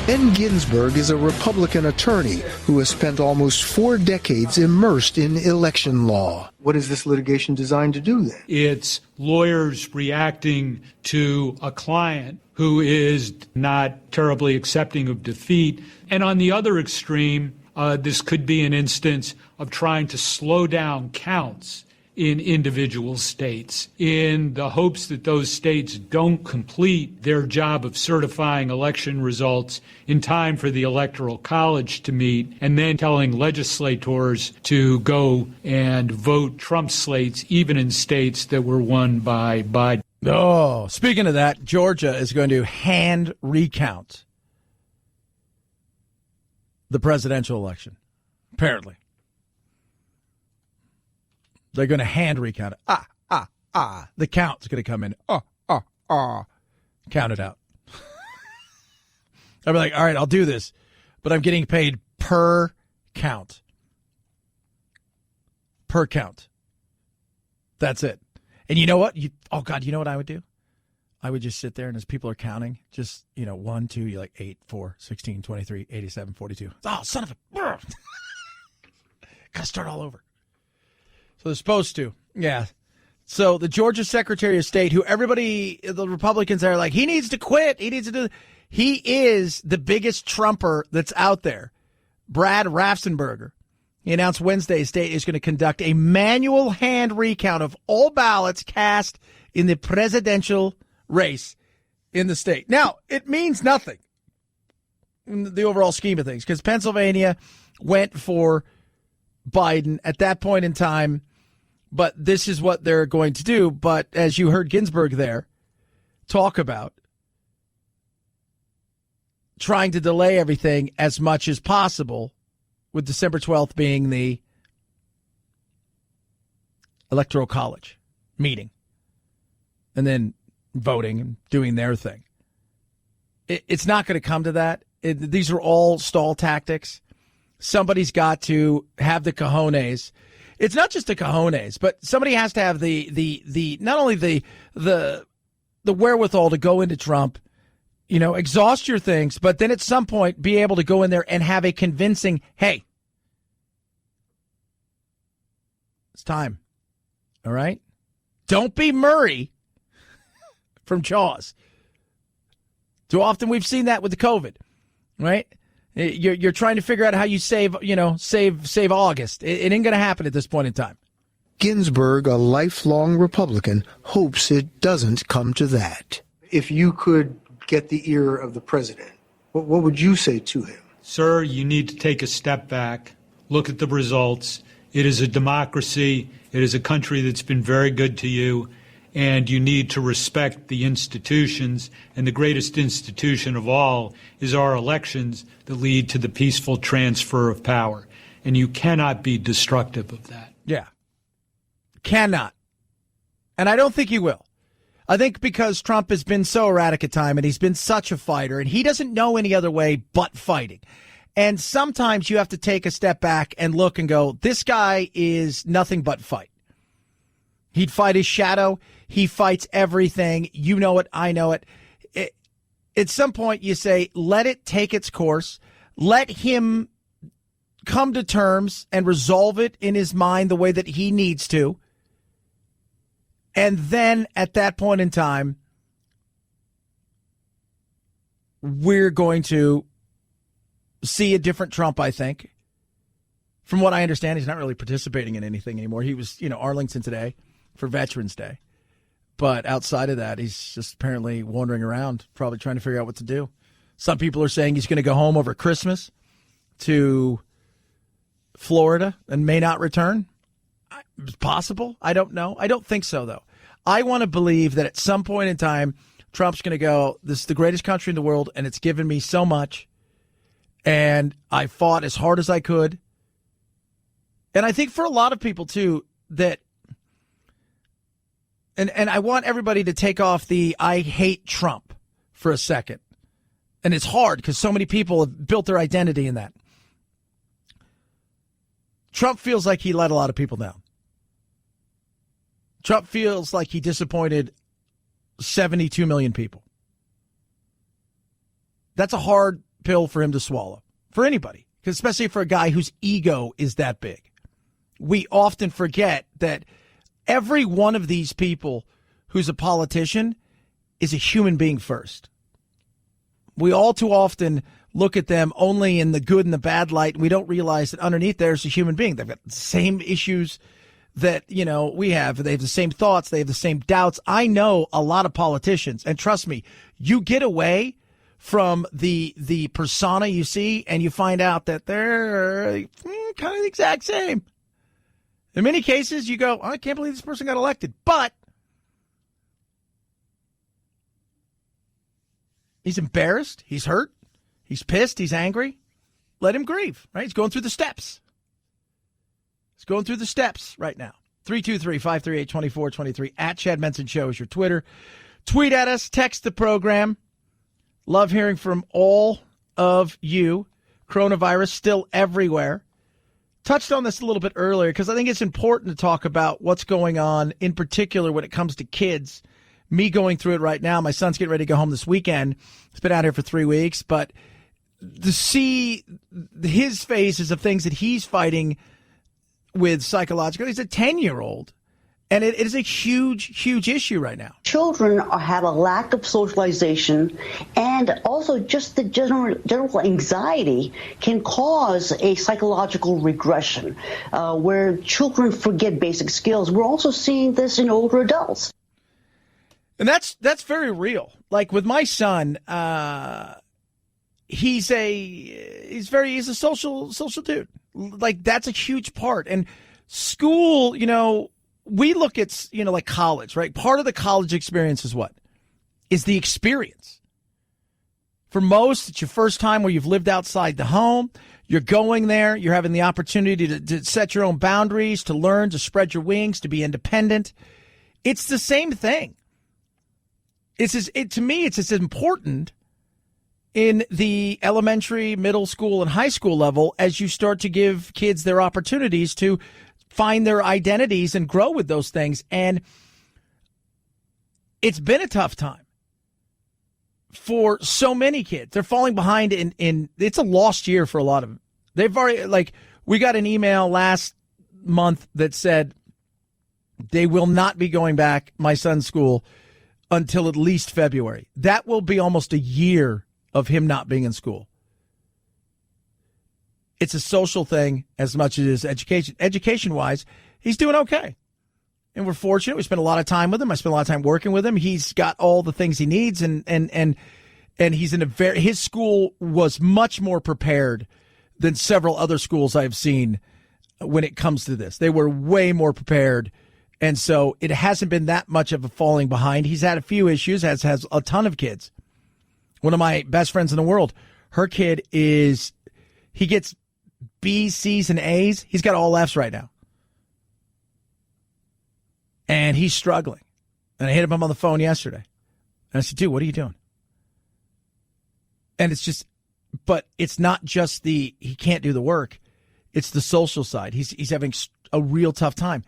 Ben Ginsburg is a Republican attorney who has spent almost 4 decades immersed in election law. What is this litigation designed to do then? It's lawyers reacting to a client who is not terribly accepting of defeat. And on the other extreme, this could be an instance of trying to slow down counts in individual states in the hopes that those states don't complete their job of certifying election results in time for the Electoral College to meet, and then telling legislators to go and vote Trump slates even in states that were won by Biden. Oh, speaking of that, Georgia is going to hand recount the presidential election, apparently. They're going to hand recount it. The count's going to come in. Count it out. I'll be like, all right, I'll do this, but I'm getting paid per count. Per count. That's it. And you know what? You know what I would do? I would just sit there, and as people are counting, just, 1, 2, you're like 8, 4, 16, 23, 87, 42. Oh, son of a... Got to start all over. So they're supposed to. Yeah. So the Georgia Secretary of State, who the Republicans are like, he needs to quit. He needs to do. He is the biggest Trumper that's out there. Brad Raffensperger. He announced Wednesday his state is going to conduct a manual hand recount of all ballots cast in the presidential race in the state. Now, it means nothing in the overall scheme of things because Pennsylvania went for Biden at that point in time. But this is what they're going to do. But as you heard Ginsburg there talk about, trying to delay everything as much as possible with December 12th being the Electoral College meeting and then voting and doing their thing. It's not going to come to that. These are all stall tactics. Somebody's got to have the cojones. It's not just the cojones, but somebody has to have the not only the wherewithal to go into Trump, exhaust your things, but then at some point be able to go in there and have a convincing, hey, it's time. All right? Don't be Murray from Jaws. Too often we've seen that with the COVID, right? You're trying to figure out how you save August. It ain't going to happen at this point in time. Ginsburg, a lifelong Republican, hopes it doesn't come to that. If you could get the ear of the president, what would you say to him? Sir, you need to take a step back, look at the results. It is a democracy. It is a country that's been very good to you, and you need to respect the institutions. And the greatest institution of all is our elections that lead to the peaceful transfer of power. And you cannot be destructive of that. Yeah. Cannot. And I don't think he will. I think because Trump has been so erratic at time and he's been such a fighter and he doesn't know any other way but fighting. And sometimes you have to take a step back and look and go, this guy is nothing but fight. He'd fight his shadow. He fights everything. You know it. I know it. At some point you say, let it take its course. Let him come to terms and resolve it in his mind the way that he needs to. And then at that point in time, we're going to see a different Trump, I think. From what I understand, he's not really participating in anything anymore. He was, Arlington today for Veterans Day. But outside of that, he's just apparently wandering around, probably trying to figure out what to do. Some people are saying he's going to go home over Christmas to Florida and may not return. It's possible. I don't know. I don't think so, though. I want to believe that at some point in time, Trump's going to go, this is the greatest country in the world, and it's given me so much. And I fought as hard as I could. And I think for a lot of people, too, that, and I want everybody to take off the I hate Trump for a second. And it's hard because so many people have built their identity in that. Trump feels like he let a lot of people down. Trump feels like he disappointed 72 million people. That's a hard pill for him to swallow, for anybody, especially for a guy whose ego is that big. We often forget that every one of these people who's a politician is a human being first. We all too often look at them only in the good and the bad light, and we don't realize that underneath there's a human being. They've got the same issues that, we have. They have the same thoughts. They have the same doubts. I know a lot of politicians, and trust me, you get away from the persona you see, and you find out that they're kind of the exact same. In many cases, you go, I can't believe this person got elected. But he's embarrassed. He's hurt. He's pissed. He's angry. Let him grieve, right? He's going through the steps. He's going through the steps right now. 323-538-2423. At Chad Benson Show is your Twitter. Tweet at us. Text the program. Love hearing from all of you. Coronavirus still everywhere. Touched on this a little bit earlier because I think it's important to talk about what's going on, in particular when it comes to kids. Me going through it right now. My son's getting ready to go home this weekend. He's been out here for 3 weeks. But to see his phases of things that he's fighting with psychologically, he's a 10-year-old. And it is a huge, huge issue right now. Children have a lack of socialization, and also just the general anxiety can cause a psychological regression where children forget basic skills. We're also seeing this in older adults. And that's very real. Like with my son, he's a social dude. Like that's a huge part. And school, we look at, like college, right? Part of the college experience is what? Is the experience. For most, it's your first time where you've lived outside the home. You're going there. You're having the opportunity to set your own boundaries, to learn, to spread your wings, to be independent. It's the same thing. To me, it's as important in the elementary, middle school, and high school level as you start to give kids their opportunities to find their identities and grow with those things. And it's been a tough time for so many kids. They're falling behind in it's a lost year for a lot of them. They've already, we got an email last month that said they will not be going back, my son's school, until at least February. That will be almost a year of him not being in school. It's a social thing as much as it is education. Education-wise, he's doing okay. And we're fortunate. We spent a lot of time with him. I spent a lot of time working with him. He's got all the things he needs, and he's in his school was much more prepared than several other schools I've seen when it comes to this. They were way more prepared, and so it hasn't been that much of a falling behind. He's had a few issues, as has a ton of kids. One of my best friends in the world, her kid he gets B's, C's, and A's. He's got all F's right now. And he's struggling. And I hit him up on the phone yesterday. And I said, dude, what are you doing? And but it's not just he can't do the work. It's the social side. He's having a real tough time.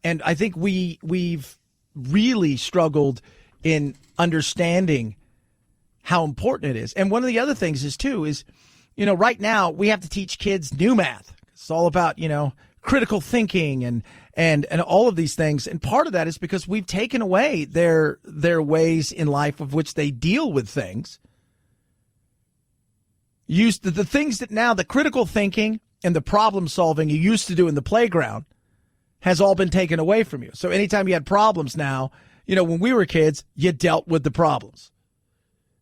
And I think we've really struggled in understanding how important it is. And one of the other things is right now we have to teach kids new math. It's all about, critical thinking and all of these things. And part of that is because we've taken away their ways in life of which they deal with things. The things that now the critical thinking and the problem solving you used to do in the playground has all been taken away from you. So anytime you had problems now, when we were kids, you dealt with the problems.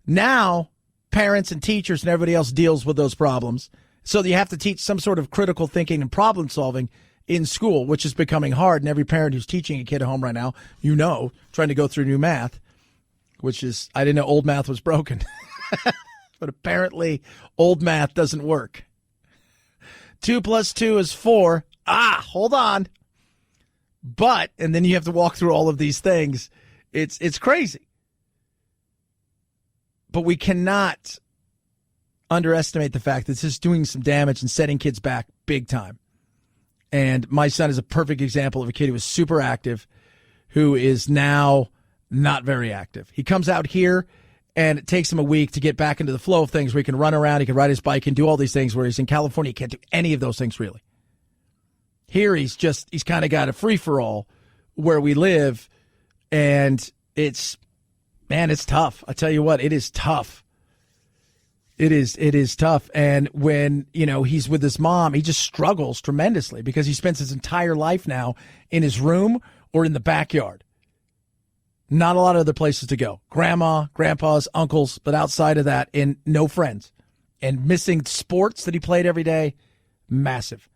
Now, parents and teachers and everybody else deals with those problems. So you have to teach some sort of critical thinking and problem solving in school, which is becoming hard. And every parent who's teaching a kid at home right now, trying to go through new math, which is, I didn't know old math was broken. But apparently old math doesn't work. 2 + 2 is 4. Hold on. But, and then you have to walk through all of these things. It's crazy. But we cannot underestimate the fact that this is doing some damage and setting kids back big time. And my son is a perfect example of a kid who was super active, who is now not very active. He comes out here, and it takes him a week to get back into the flow of things where he can run around, he can ride his bike, and do all these things, where he's in California, he can't do any of those things really. Here he's kind of got a free-for-all where we live, and it's tough. I tell you what, it is tough. It is tough. And when, he's with his mom, he just struggles tremendously because he spends his entire life now in his room or in the backyard. Not a lot of other places to go. Grandma, grandpas, uncles, but outside of that, and no friends. And missing sports that he played every day, massive.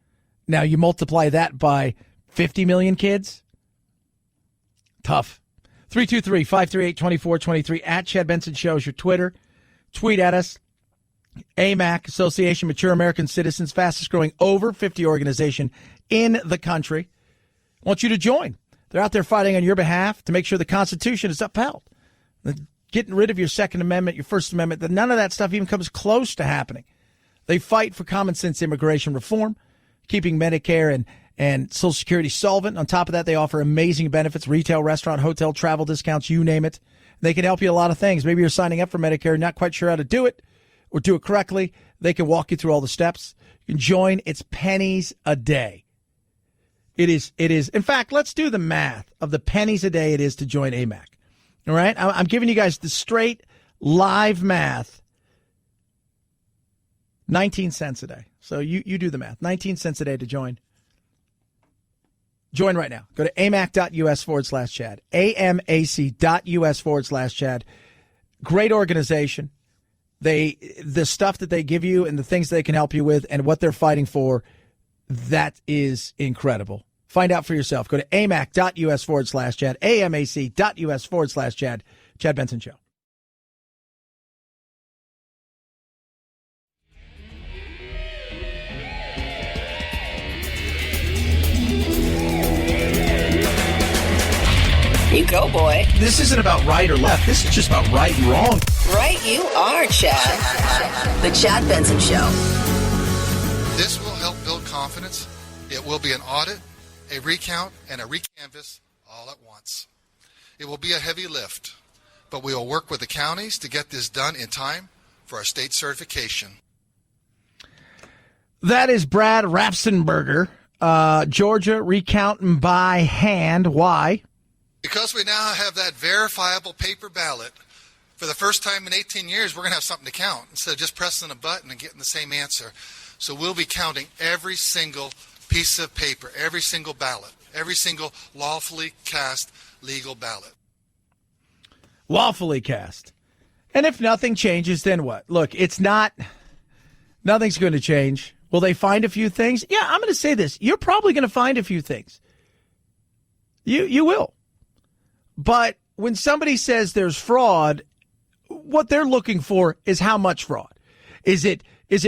Now you multiply that by 50 million kids, tough. 323-538-2423 at Chad Benson Show is your Twitter. Tweet at us. AMAC, Association Mature American Citizens, fastest growing over 50 organization in the country. I want you to join. They're out there fighting on your behalf to make sure the Constitution is upheld. Getting rid of your Second Amendment, your First Amendment, none of that stuff even comes close to happening. They fight for common sense immigration reform, keeping Medicare and Social Security solvent. On top of that, they offer amazing benefits, retail, restaurant, hotel, travel discounts, you name it. They can help you a lot of things. Maybe you're signing up for Medicare, not quite sure how to do it or do it correctly. They can walk you through all the steps. You can join. It's pennies a day. It is. In fact, let's do the math of the pennies a day it is to join AMAC. All right? I'm giving you guys the straight live math. 19 cents a day. So you do the math. 19 cents a day to join. Join right now. Go to amac.us/Chad. amac.us/Chad. Great organization. The stuff that they give you and the things they can help you with and what they're fighting for, that is incredible. Find out for yourself. Go to amac.us/Chad. amac.us/Chad. Chad Benson Show. go, boy. This isn't about right or left. This is just about right and wrong. Right you are, Chad. The Chad Benson Show. This will help build confidence. It will be an audit, a recount, and a recanvass all at once. It will be a heavy lift, but we will work with the counties to get this done in time for our state certification. That is Brad Raffensperger, Georgia recounting by hand. Why? Because we now have that verifiable paper ballot, for the first time in 18 years, we're going to have something to count instead of just pressing a button and getting the same answer. So we'll be counting every single piece of paper, every single ballot, every single lawfully cast legal ballot. Lawfully cast. And if nothing changes, then what? Look, nothing's going to change. Will they find a few things? Yeah, I'm going to say this. You're probably going to find a few things. You will. But when somebody says there's fraud, what they're looking for is how much fraud. Is it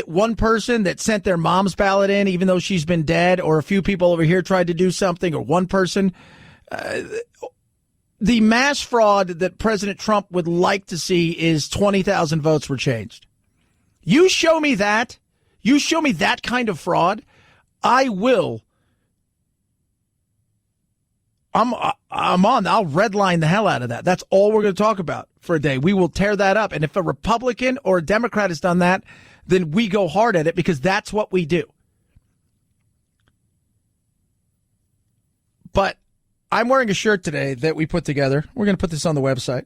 one person that sent their mom's ballot in even though she's been dead, or a few people over here tried to do something, or one person? The mass fraud that President Trump would like to see is 20,000 votes were changed. You show me that. You show me that kind of fraud, I will. I'll redline the hell out of that. That's all we're going to talk about for a day. We will tear that up. And if a Republican or a Democrat has done that, then we go hard at it, because that's what we do. But I'm wearing a shirt today that we put together. We're going to put this on the website.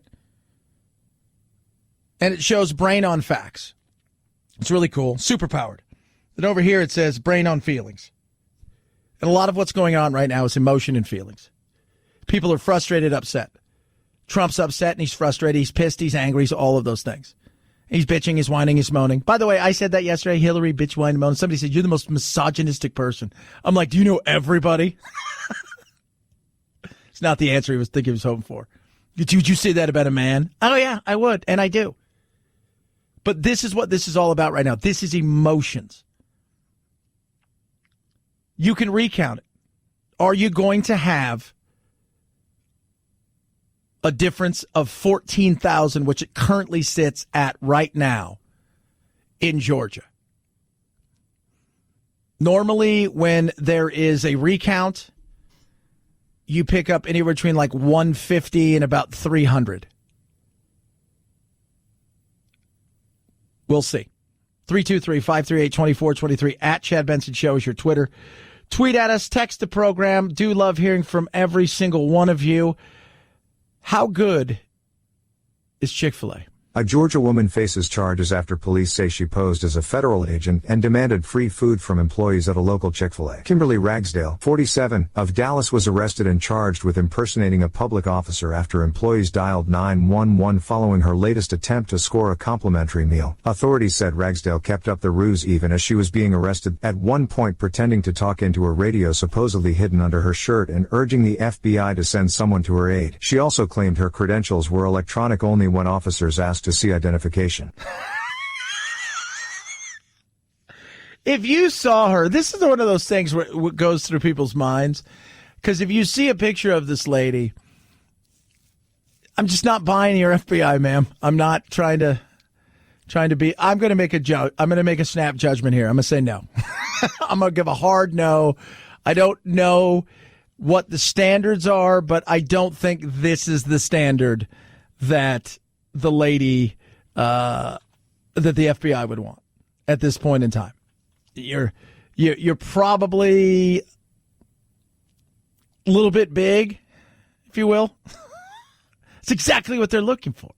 And it shows brain on facts. It's really cool. Super powered. And over here it says brain on feelings. And a lot of what's going on right now is emotion and feelings. People are frustrated, upset. Trump's upset and he's frustrated. He's pissed. He's angry. He's all of those things. He's bitching. He's whining. He's moaning. By the way, I said that yesterday. Hillary, bitch, whine, moan. Somebody said, you're the most misogynistic person. I'm like, do you know everybody? It's not the answer he was thinking he was hoping for. Would you say that about a man? Oh, yeah, I would. And I do. But this is what this is all about right now. This is emotions. You can recount it. Are you going to have a difference of 14,000, which it currently sits at right now in Georgia? Normally, when there is a recount, you pick up anywhere between like 150 and about 300. We'll see. 323-538-2423 at Chad Benson Show is your Twitter. Tweet at us, text the program. Do love hearing from every single one of you. How good is Chick-fil-A? A Georgia woman faces charges after police say she posed as a federal agent and demanded free food from employees at a local Chick-fil-A. Kimberly Ragsdale, 47, of Dallas was arrested and charged with impersonating a public officer after employees dialed 911 following her latest attempt to score a complimentary meal. Authorities said Ragsdale kept up the ruse even as she was being arrested, at one point pretending to talk into a radio supposedly hidden under her shirt and urging the FBI to send someone to her aid. She also claimed her credentials were electronic only when officers asked to see identification. If you saw her, this is one of those things where it goes through people's minds, because if you see a picture of this lady, I'm just not buying your FBI, ma'am. I'm not trying to be. I'm going to make a snap judgment here. I'm going to say no. I'm going to give a hard no. I don't know what the standards are, but I don't think this is the standard that the lady that the FBI would want at this point in time. You're probably a little bit big, if you will. It's exactly what they're looking for.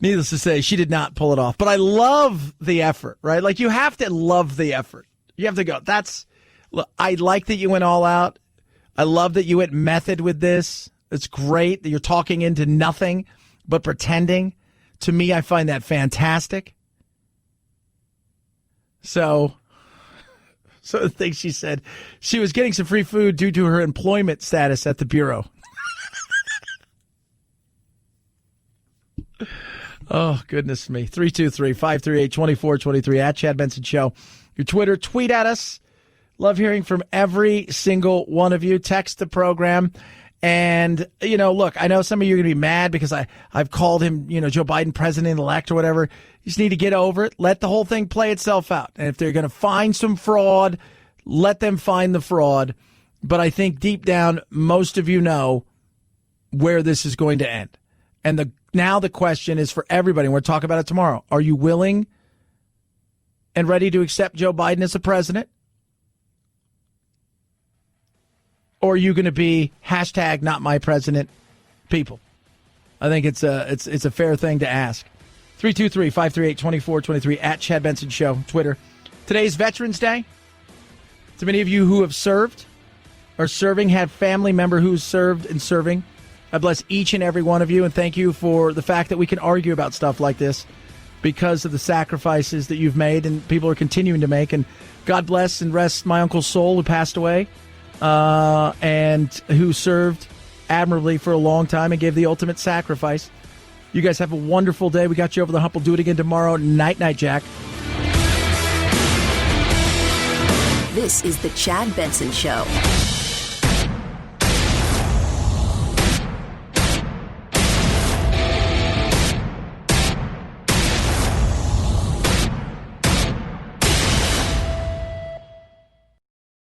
Needless to say, she did not pull it off. But I love the effort, right? Like, you have to love the effort. You have to go, look, I like that you went all out. I love that you went method with this. It's great that you're talking into nothing but pretending. To me, I find that fantastic. So the thing she said, she was getting some free food due to her employment status at the Bureau. Oh, goodness me. 323-538-2423 at Chad Benson Show. Your Twitter, tweet at us. Love hearing from every single one of you. Text the program. And, look, I know some of you are going to be mad because I've called him, Joe Biden president-elect or whatever. You just need to get over it. Let the whole thing play itself out. And if they're going to find some fraud, let them find the fraud. But I think deep down, most of you know where this is going to end. And now the question is for everybody, and we'll talk about it tomorrow. Are you willing and ready to accept Joe Biden as a president? Or are you going to be hashtag not my president people? I think it's a fair thing to ask. 323-538-2423 at Chad Benson Show, Twitter. Today's Veterans Day. To many of you who have served or serving, have family member who's served and serving, I bless each and every one of you, and thank you for the fact that we can argue about stuff like this because of the sacrifices that you've made and people are continuing to make. And God bless and rest my uncle's soul who passed away. And who served admirably for a long time and gave the ultimate sacrifice. You guys have a wonderful day. We got you over the hump. We'll do it again tomorrow. Night, Jack. This is the Chad Benson Show.